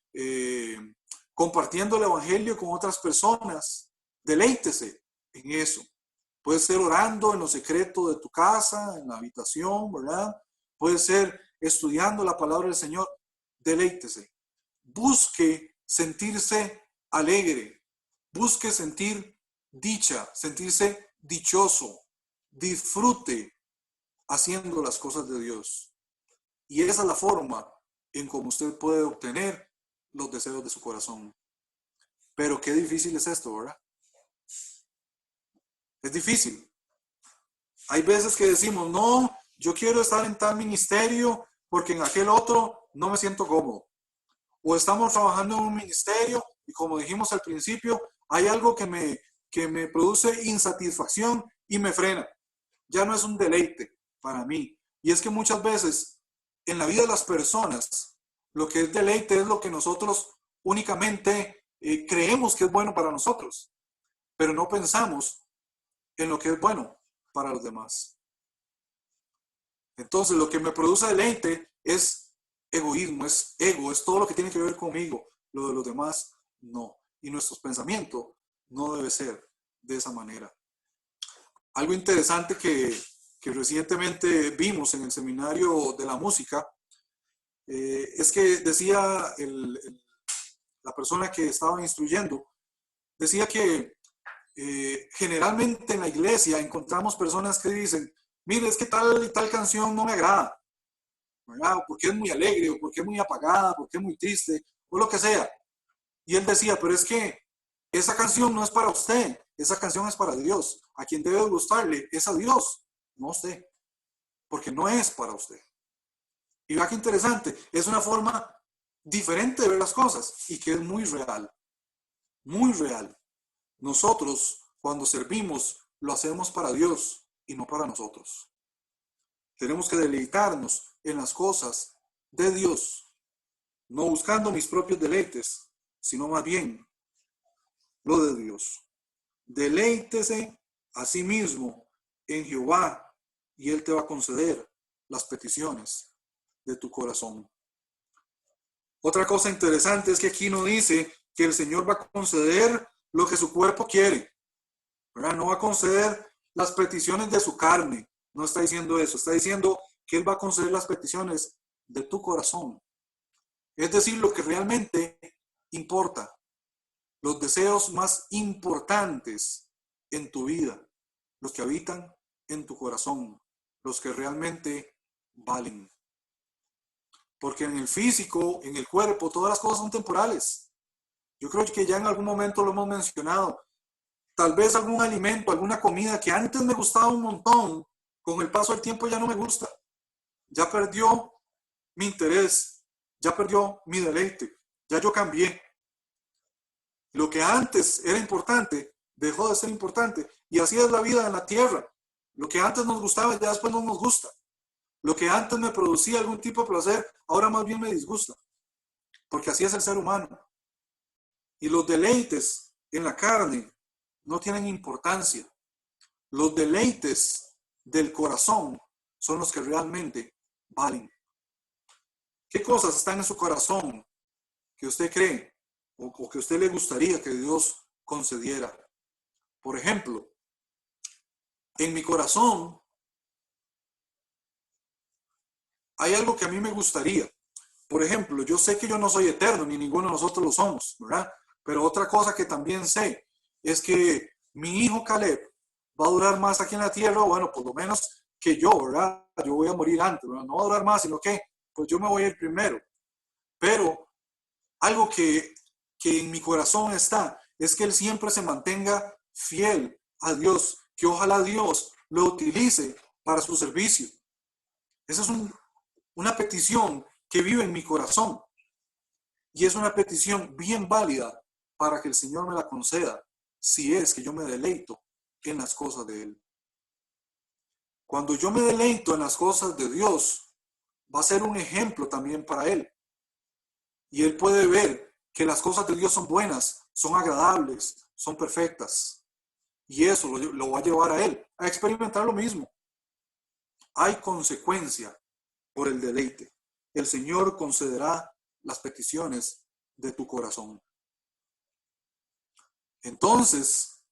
S1: compartiendo el evangelio con otras personas. Deleítese en eso. Puede ser orando en lo secreto de tu casa, en la habitación, ¿verdad? Puede ser estudiando la palabra del Señor. Deleítese. Busque sentirse alegre. Busque sentir dicha, sentirse dichoso. Disfrute haciendo las cosas de Dios. Y esa es la forma en cómo usted puede obtener los deseos de su corazón. Pero qué difícil es esto, ¿verdad? Es difícil. Hay veces que decimos, no, yo quiero estar en tal ministerio porque en aquel otro no me siento cómodo. O estamos trabajando en un ministerio y como dijimos al principio, hay algo que me produce insatisfacción y me frena. Ya no es un deleite para mí. Y es que muchas veces en la vida de las personas, lo que es deleite es lo que nosotros únicamente creemos que es bueno para nosotros, pero no pensamos en lo que es bueno para los demás. Entonces, lo que me produce deleite es egoísmo, es ego, es todo lo que tiene que ver conmigo. Lo de los demás, no. Y nuestros pensamientos no debe ser de esa manera. Algo interesante que recientemente vimos en el seminario de la música es que decía la persona que estaba instruyendo, decía que generalmente en la iglesia encontramos personas que dicen, mire, es que tal y tal canción no me agrada, ¿verdad? Porque es muy alegre, o porque es muy apagada, porque es muy triste, o lo que sea. Y él decía, pero es que esa canción no es para usted, esa canción es para Dios. A quien debe gustarle es a Dios, no a usted, porque no es para usted. Y vea qué interesante, es una forma diferente de ver las cosas y que es muy real, muy real. Nosotros, cuando servimos, lo hacemos para Dios. y no para nosotros. Tenemos que deleitarnos en las cosas de Dios, no buscando mis propios deleites, sino más bien lo de Dios. Deleítese a sí mismo en Jehová y Él te va a conceder las peticiones de tu corazón. Otra cosa interesante es que aquí no dice que el Señor va a conceder lo que su cuerpo quiere, ¿verdad? No va a conceder las peticiones de su carne, no está diciendo eso, está diciendo que Él va a conceder las peticiones de tu corazón. Es decir, lo que realmente importa, los deseos más importantes en tu vida, los que habitan en tu corazón, los que realmente valen. Porque en el físico, en el cuerpo, todas las cosas son temporales. Yo creo que ya en algún momento lo hemos mencionado. Tal vez algún alimento, alguna comida que antes me gustaba un montón, con el paso del tiempo ya no me gusta. Ya perdió mi interés, ya perdió mi deleite, ya yo cambié. Lo que antes era importante, dejó de ser importante. Y así es la vida en la tierra. Lo que antes nos gustaba, ya después no nos gusta. Lo que antes me producía algún tipo de placer, ahora más bien me disgusta. Porque así es el ser humano. Y los deleites en la carne no tienen importancia. Los deleites del corazón son los que realmente valen. ¿Qué cosas están en su corazón que usted cree o que a usted le gustaría que Dios concediera? Por ejemplo, en mi corazón hay algo que a mí me gustaría. Por ejemplo, yo sé que yo no soy eterno, ni ninguno de nosotros lo somos, ¿verdad? Pero otra cosa que también sé es que mi hijo Caleb va a durar más aquí en la tierra, bueno, por lo menos que yo, ¿verdad? Yo voy a morir antes, ¿verdad? No va a durar más, sino que pues yo me voy a ir primero. Pero algo que en mi corazón está es que él siempre se mantenga fiel a Dios, que ojalá Dios lo utilice para su servicio. Esa es una petición que vive en mi corazón y es una petición bien válida para que el Señor me la conceda si es que yo me deleito en las cosas de Él. Cuando yo me deleito en las cosas de Dios, va a ser un ejemplo también para Él. Y Él puede ver que las cosas de Dios son buenas, son agradables, son perfectas. Y eso lo va a llevar a Él a experimentar lo mismo. Hay consecuencia por el deleite. El Señor concederá las peticiones de tu corazón. Entonces,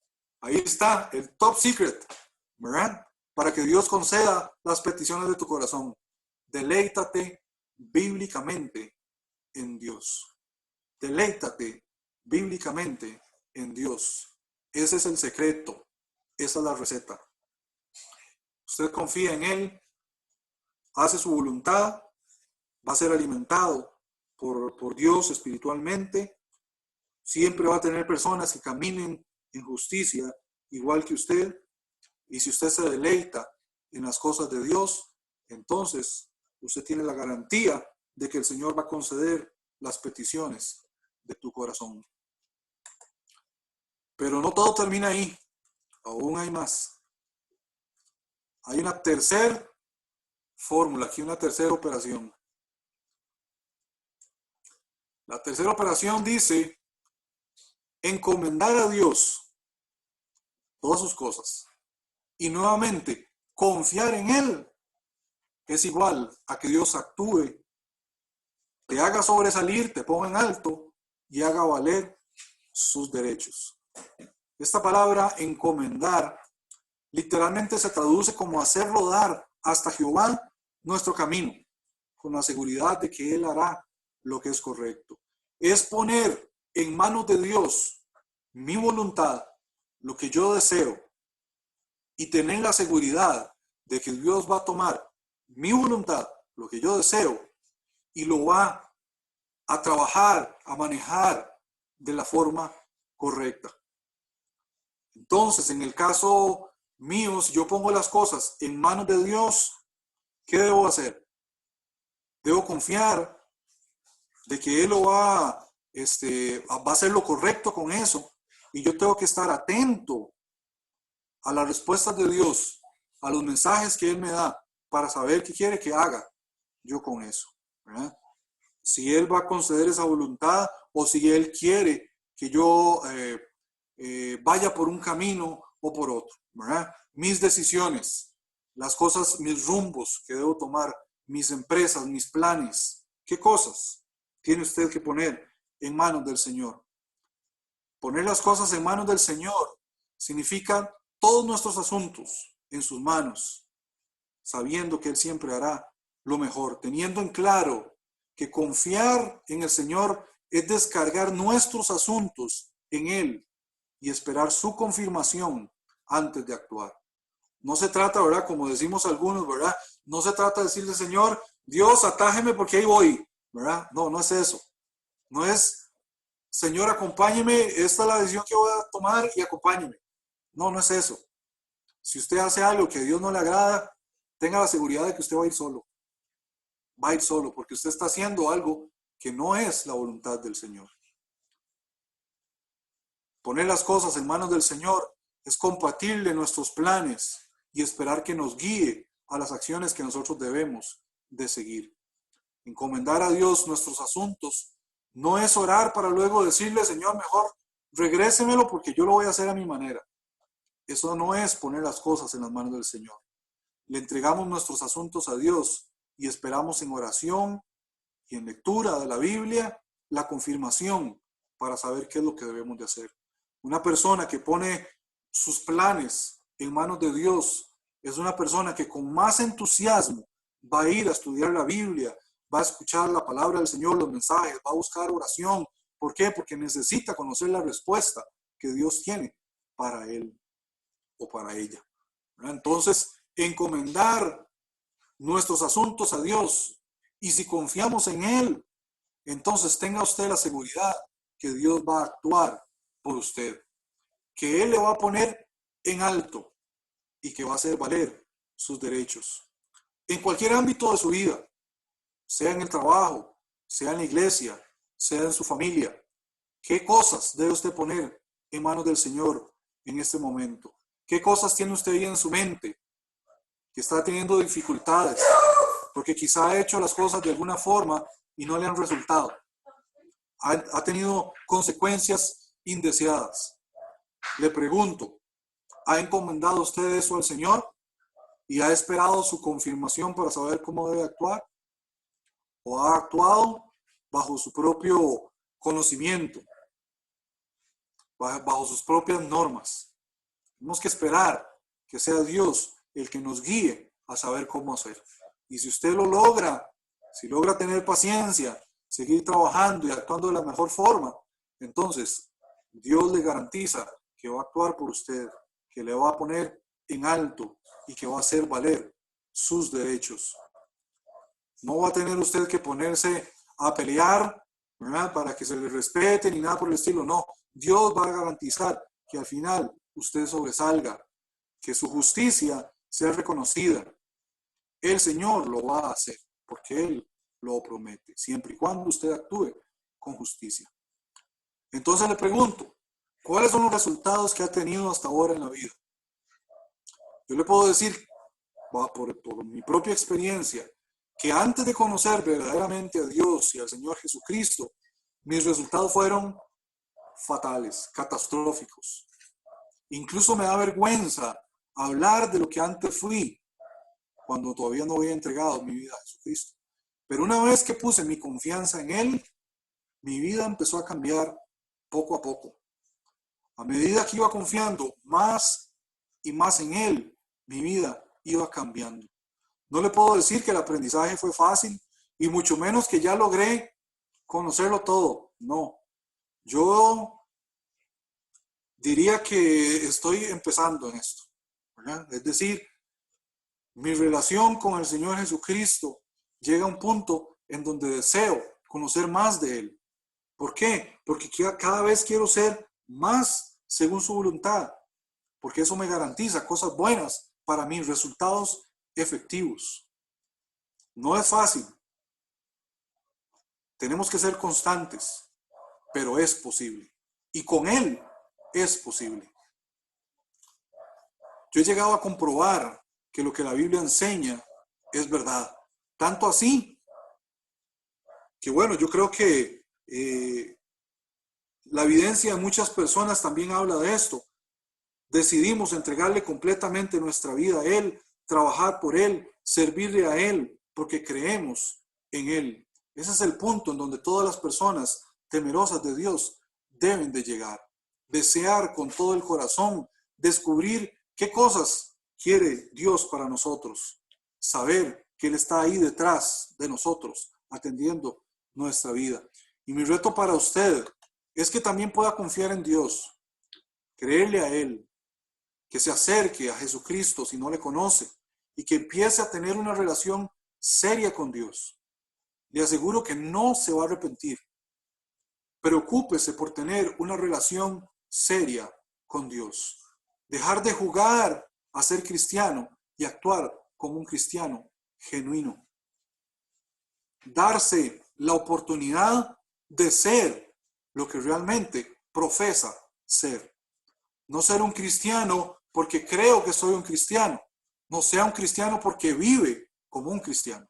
S1: ahí está el top secret, ¿verdad? Para que Dios conceda las peticiones de tu corazón. Deleítate bíblicamente en Dios. Deleítate bíblicamente en Dios. Ese es el secreto. Esa es la receta. Usted confía en Él, hace su voluntad, va a ser alimentado por Dios espiritualmente. Siempre va a tener personas que caminen en justicia igual que usted. Y si usted se deleita en las cosas de Dios, entonces usted tiene la garantía de que el Señor va a conceder las peticiones de tu corazón. Pero no todo termina ahí. Aún hay más. Hay una tercera fórmula, aquí una tercera operación. La tercera operación dice encomendar a Dios todas sus cosas. Y nuevamente, confiar en Él es igual a que Dios actúe, te haga sobresalir, te ponga en alto y haga valer sus derechos. Esta palabra encomendar literalmente se traduce como hacer rodar hasta Jehová nuestro camino, con la seguridad de que Él hará lo que es correcto. Es poner en manos de Dios mi voluntad, lo que yo deseo, y tener la seguridad de que Dios va a tomar mi voluntad, lo que yo deseo, y lo va a trabajar, a manejar de la forma correcta. Entonces, en el caso mío, si yo pongo las cosas en manos de Dios, ¿qué debo hacer? Debo confiar de que Él lo va a hacer lo correcto con eso. Y yo tengo que estar atento a las respuestas de Dios a los mensajes que Él me da para saber qué quiere que haga yo con eso, ¿verdad? Si Él va a conceder esa voluntad o si Él quiere que yo vaya por un camino o por otro, ¿verdad? Mis decisiones, las cosas, mis rumbos que debo tomar, mis empresas, mis planes, ¿qué cosas tiene usted que poner en manos del Señor? Poner las cosas en manos del Señor significa todos nuestros asuntos en sus manos, sabiendo que Él siempre hará lo mejor, teniendo en claro que confiar en el Señor es descargar nuestros asuntos en Él y esperar su confirmación antes de actuar. No se trata, ¿verdad? Como decimos algunos, ¿verdad? No se trata de decirle, Señor, Dios, atájeme porque ahí voy, ¿verdad? No, no es eso. No es, Señor, acompáñeme, esta es la decisión que voy a tomar y acompáñeme. No, no es eso. Si usted hace algo que a Dios no le agrada, tenga la seguridad de que usted va a ir solo. Va a ir solo porque usted está haciendo algo que no es la voluntad del Señor. Poner las cosas en manos del Señor es compartirle nuestros planes y esperar que nos guíe a las acciones que nosotros debemos de seguir. Encomendar a Dios nuestros asuntos no es orar para luego decirle, Señor, mejor regrésemelo porque yo lo voy a hacer a mi manera. Eso no es poner las cosas en las manos del Señor. Le entregamos nuestros asuntos a Dios y esperamos en oración y en lectura de la Biblia la confirmación para saber qué es lo que debemos de hacer. Una persona que pone sus planes en manos de Dios es una persona que con más entusiasmo va a ir a estudiar la Biblia, va a escuchar la palabra del Señor, los mensajes, va a buscar oración. ¿Por qué? Porque necesita conocer la respuesta que Dios tiene para él o para ella. Entonces, encomendar nuestros asuntos a Dios y si confiamos en Él, entonces tenga usted la seguridad que Dios va a actuar por usted, que Él le va a poner en alto y que va a hacer valer sus derechos en cualquier ámbito de su vida, sea en el trabajo, sea en la iglesia, sea en su familia. ¿Qué cosas debe usted poner en manos del Señor en este momento? ¿Qué cosas tiene usted ahí en su mente que está teniendo dificultades? Porque quizá ha hecho las cosas de alguna forma y no le han resultado. Ha tenido consecuencias indeseadas. Le pregunto, ¿ha encomendado usted eso al Señor y ha esperado su confirmación para saber cómo debe actuar? ¿O ha actuado bajo su propio conocimiento, bajo sus propias normas? Tenemos que esperar que sea Dios el que nos guíe a saber cómo hacer. Y si usted lo logra, si logra tener paciencia, seguir trabajando y actuando de la mejor forma, entonces Dios le garantiza que va a actuar por usted, que le va a poner en alto y que va a hacer valer sus derechos. No va a tener usted que ponerse a pelear, ¿verdad?, para que se le respete ni nada por el estilo. No, Dios va a garantizar que al final usted sobresalga, que su justicia sea reconocida. El Señor lo va a hacer porque Él lo promete, siempre y cuando usted actúe con justicia. Entonces le pregunto, ¿cuáles son los resultados que ha tenido hasta ahora en la vida? Yo le puedo decir, por mi propia experiencia, que antes de conocer verdaderamente a Dios y al Señor Jesucristo, mis resultados fueron fatales, catastróficos. Incluso me da vergüenza hablar de lo que antes fui, cuando todavía no había entregado mi vida a Jesucristo. Pero una vez que puse mi confianza en Él, mi vida empezó a cambiar poco a poco. A medida que iba confiando más y más en Él, mi vida iba cambiando. No le puedo decir que el aprendizaje fue fácil y mucho menos que ya logré conocerlo todo. No, yo diría que estoy empezando en esto, ¿verdad? Es decir, mi relación con el Señor Jesucristo llega a un punto en donde deseo conocer más de Él. ¿Por qué? Porque cada vez quiero ser más según su voluntad, porque eso me garantiza cosas buenas para mí, resultados efectivos. No es fácil. Tenemos que ser constantes, pero es posible. Y con Él es posible. Yo he llegado a comprobar que lo que la Biblia enseña es verdad. Tanto así que bueno, yo creo que la evidencia de muchas personas también habla de esto. Decidimos entregarle completamente nuestra vida a Él, trabajar por Él, servirle a Él, porque creemos en Él. Ese es el punto en donde todas las personas temerosas de Dios deben de llegar. Desear con todo el corazón, descubrir qué cosas quiere Dios para nosotros. Saber que Él está ahí detrás de nosotros, atendiendo nuestra vida. Y mi reto para usted es que también pueda confiar en Dios, creerle a Él, que se acerque a Jesucristo si no le conoce y que empiece a tener una relación seria con Dios. Le aseguro que no se va a arrepentir. Preocúpese por tener una relación seria con Dios. Dejar de jugar a ser cristiano y actuar como un cristiano genuino. Darse la oportunidad de ser lo que realmente profesa ser. No ser un cristiano porque creo que soy un cristiano. No sea un cristiano porque vive como un cristiano.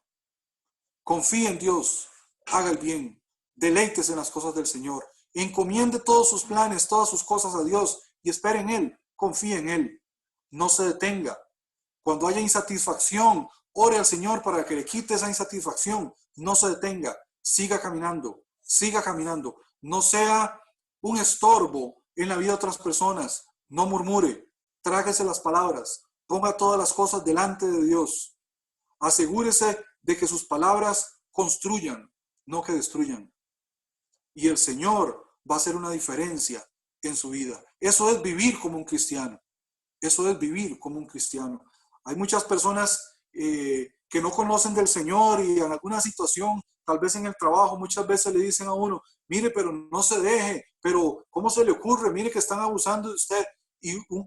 S1: Confíe en Dios, haga el bien, deleítese en las cosas del Señor, encomiende todos sus planes, todas sus cosas a Dios y espere en Él, confíe en Él. No se detenga. Cuando haya insatisfacción, ore al Señor para que le quite esa insatisfacción. No se detenga, siga caminando, siga caminando. No sea un estorbo en la vida de otras personas. No murmure, tráguese las palabras, ponga todas las cosas delante de Dios. Asegúrese de que sus palabras construyan, no que destruyan. Y el Señor va a hacer una diferencia en su vida. Eso es vivir como un cristiano. Eso es vivir como un cristiano. Hay muchas personas que no conocen del Señor y en alguna situación, tal vez en el trabajo, muchas veces le dicen a uno, mire, pero no se deje, pero ¿cómo se le ocurre? Mire que están abusando de usted. Y un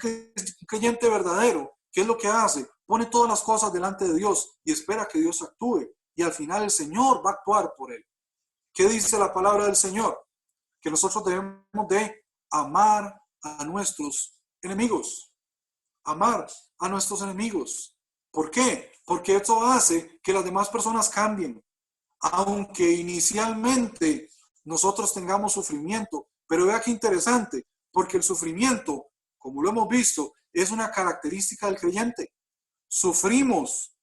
S1: creyente verdadero, ¿qué es lo que hace? Pone todas las cosas delante de Dios y espera que Dios actúe. Y al final el Señor va a actuar por él. ¿Qué dice la palabra del Señor? Que nosotros debemos de amar a nuestros enemigos. Amar a nuestros enemigos. ¿Por qué? Porque eso hace que las demás personas cambien. Aunque inicialmente nosotros tengamos sufrimiento. Pero vea qué interesante, porque el sufrimiento, como lo hemos visto, es una característica del creyente. Sufrimos.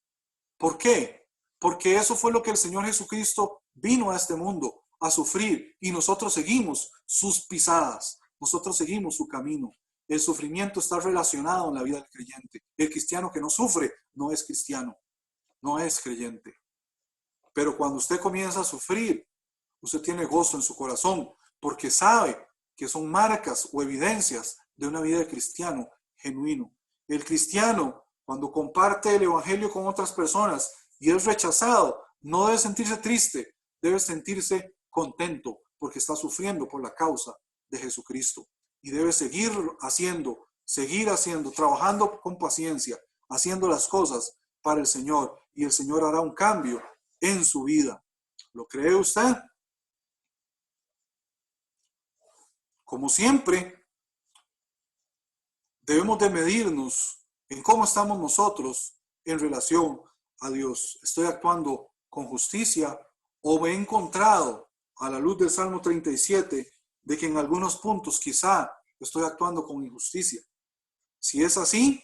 S1: ¿Por qué? Porque eso fue lo que el Señor Jesucristo vino a este mundo, a sufrir, y nosotros seguimos sus pisadas, nosotros seguimos su camino. El sufrimiento está relacionado en la vida del creyente. El cristiano que no sufre no es cristiano, no es creyente. Pero cuando usted comienza a sufrir, usted tiene gozo en su corazón, porque sabe que son marcas o evidencias de una vida de cristiano genuino. El cristiano, cuando comparte el evangelio con otras personas y es rechazado, no debe sentirse triste, debe sentirse contento, porque está sufriendo por la causa de Jesucristo. Y debe seguir haciendo, trabajando con paciencia, haciendo las cosas para el Señor. Y el Señor hará un cambio en su vida. ¿Lo cree usted? Como siempre, debemos de medirnos en cómo estamos nosotros en relación a Dios. ¿Estoy actuando con justicia o me he encontrado a la luz del Salmo 37 de que en algunos puntos quizá estoy actuando con injusticia? Si es así,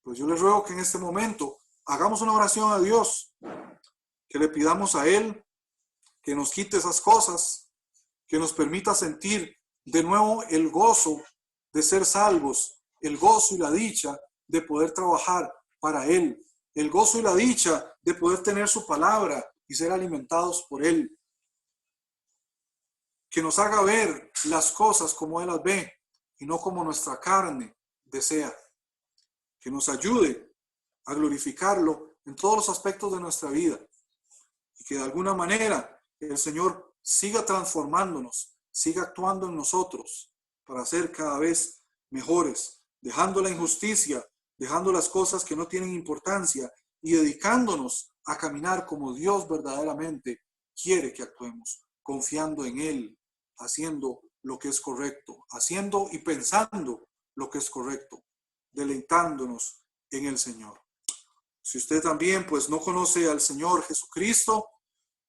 S1: pues yo les ruego que en este momento hagamos una oración a Dios, que le pidamos a Él que nos quite esas cosas, que nos permita sentir de nuevo el gozo de ser salvos, el gozo y la dicha de poder trabajar para Él, el gozo y la dicha de poder tener su palabra y ser alimentados por Él. Que nos haga ver las cosas como Él las ve y no como nuestra carne desea. Que nos ayude a glorificarlo en todos los aspectos de nuestra vida y que de alguna manera el Señor siga transformándonos, siga actuando en nosotros para ser cada vez mejores, dejando la injusticia, dejando las cosas que no tienen importancia y dedicándonos a caminar como Dios verdaderamente quiere que actuemos, confiando en Él, haciendo lo que es correcto, haciendo y pensando lo que es correcto, deleitándonos en el Señor. Si usted también pues no conoce al Señor Jesucristo,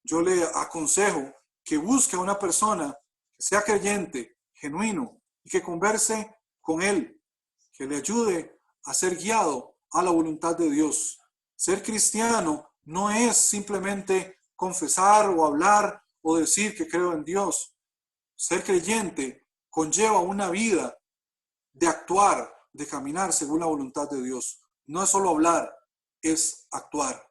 S1: yo le aconsejo que busque a una persona que sea creyente, genuino, y que converse con él, que le ayude a ser guiado a la voluntad de Dios. Ser cristiano no es simplemente confesar o hablar o decir que creo en Dios. Ser creyente conlleva una vida de actuar, de caminar según la voluntad de Dios. No es solo hablar, es actuar.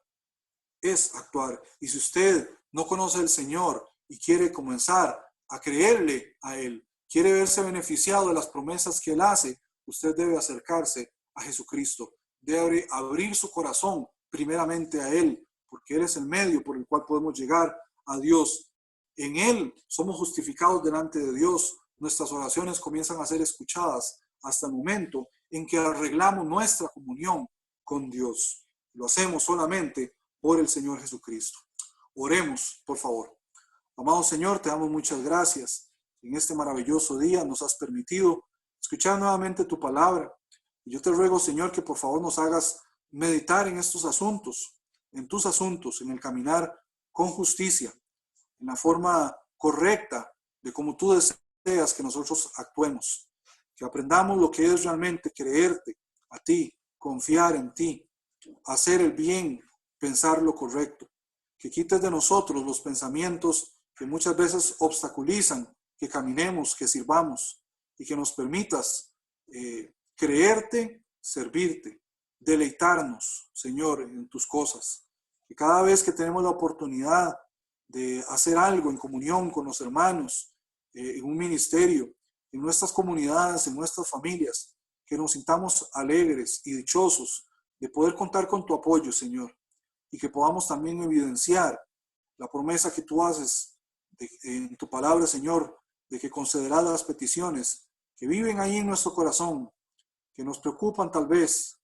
S1: Es actuar. Y si usted no conoce al Señor y quiere comenzar a creerle a Él, quiere verse beneficiado de las promesas que Él hace, usted debe acercarse a Jesucristo. Debe abrir su corazón primeramente a Él, porque Él es el medio por el cual podemos llegar a Dios. En Él somos justificados delante de Dios. Nuestras oraciones comienzan a ser escuchadas hasta el momento en que arreglamos nuestra comunión con Dios. Lo hacemos solamente por el Señor Jesucristo. Oremos, por favor. Amado Señor, te damos muchas gracias. En este maravilloso día nos has permitido escuchar nuevamente tu palabra. Y yo te ruego, Señor, que por favor nos hagas meditar en estos asuntos, en tus asuntos, en el caminar con justicia, en la forma correcta de cómo tú deseas que nosotros actuemos. Que aprendamos lo que es realmente creerte a ti, confiar en ti, hacer el bien, pensar lo correcto. Que quites de nosotros los pensamientos que muchas veces obstaculizan que caminemos, que sirvamos, y que nos permitas creerte, servirte, deleitarnos, Señor, en tus cosas. Que cada vez que tenemos la oportunidad de hacer algo en comunión con los hermanos, en un ministerio, en nuestras comunidades, en nuestras familias, que nos sintamos alegres y dichosos de poder contar con tu apoyo, Señor, y que podamos también evidenciar la promesa que tú haces en tu palabra, Señor, de que concederás las peticiones que viven ahí en nuestro corazón, que nos preocupan tal vez,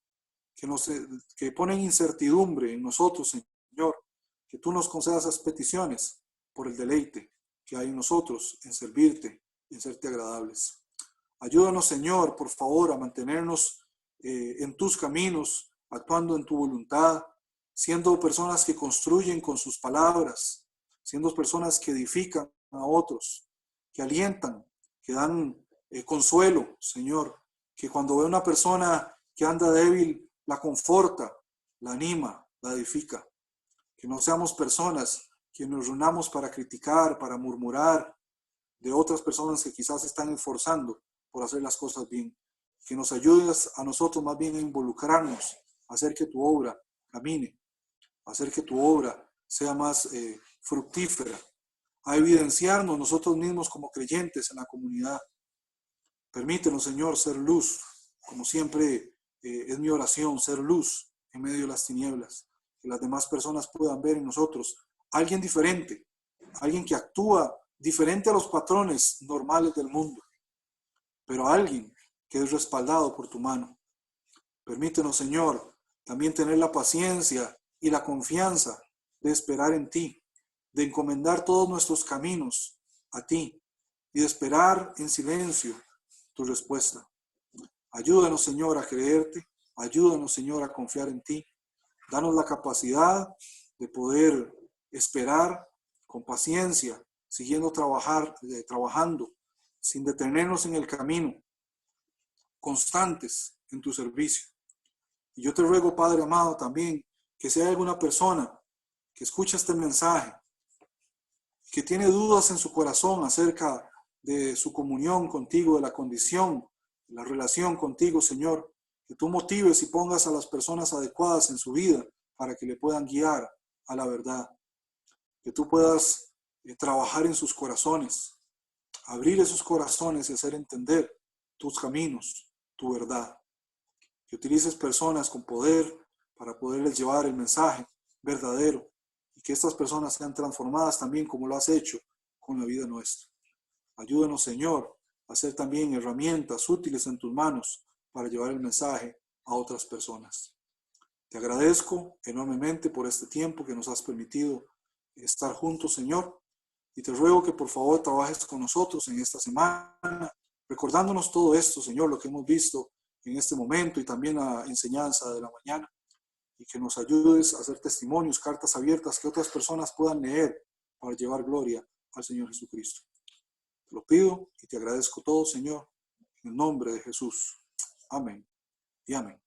S1: que ponen incertidumbre en nosotros, Señor, que tú nos concedas esas peticiones por el deleite que hay en nosotros en servirte, en serte agradables. Ayúdanos, Señor, por favor, a mantenernos en tus caminos, actuando en tu voluntad, siendo personas que construyen con sus palabras, siendo personas que edifican a otros, que alientan, que dan consuelo, Señor, que cuando ve una persona que anda débil, la conforta, la anima, la edifica. Que no seamos personas que nos reunamos para criticar, para murmurar de otras personas que quizás están esforzando por hacer las cosas bien. Que nos ayudes a nosotros más bien a involucrarnos, a hacer que tu obra camine, a hacer que tu obra sea más fructífera, a evidenciarnos nosotros mismos como creyentes en la comunidad. Permítenos, Señor, ser luz, como siempre es mi oración, ser luz en medio de las tinieblas, que las demás personas puedan ver en nosotros alguien diferente, alguien que actúa diferente a los patrones normales del mundo, pero alguien que es respaldado por tu mano. Permítenos, Señor, también tener la paciencia y la confianza de esperar en ti, de encomendar todos nuestros caminos a ti y de esperar en silencio tu respuesta. Ayúdanos, Señor, a creerte, ayúdanos, Señor, a confiar en ti. Danos la capacidad de poder esperar con paciencia, siguiendo trabajando, sin detenernos en el camino, constantes en tu servicio. Y yo te ruego, Padre amado, también que si hay alguna persona que escucha este mensaje, que tiene dudas en su corazón acerca de su comunión contigo, de la condición, de la relación contigo, Señor, que tú motives y pongas a las personas adecuadas en su vida para que le puedan guiar a la verdad. Que tú puedas trabajar en sus corazones, abrir esos corazones y hacer entender tus caminos, tu verdad. Que utilices personas con poder para poderles llevar el mensaje verdadero y que estas personas sean transformadas también como lo has hecho con la vida nuestra. Ayúdanos, Señor, a ser también herramientas útiles en tus manos para llevar el mensaje a otras personas. Te agradezco enormemente por este tiempo que nos has permitido estar juntos, Señor, y te ruego que por favor trabajes con nosotros en esta semana, recordándonos todo esto, Señor, lo que hemos visto en este momento y también la enseñanza de la mañana. y que nos ayudes a hacer testimonios, cartas abiertas que otras personas puedan leer para llevar gloria al Señor Jesucristo. Te lo pido y te agradezco todo, Señor, en el nombre de Jesús. Amén y amén.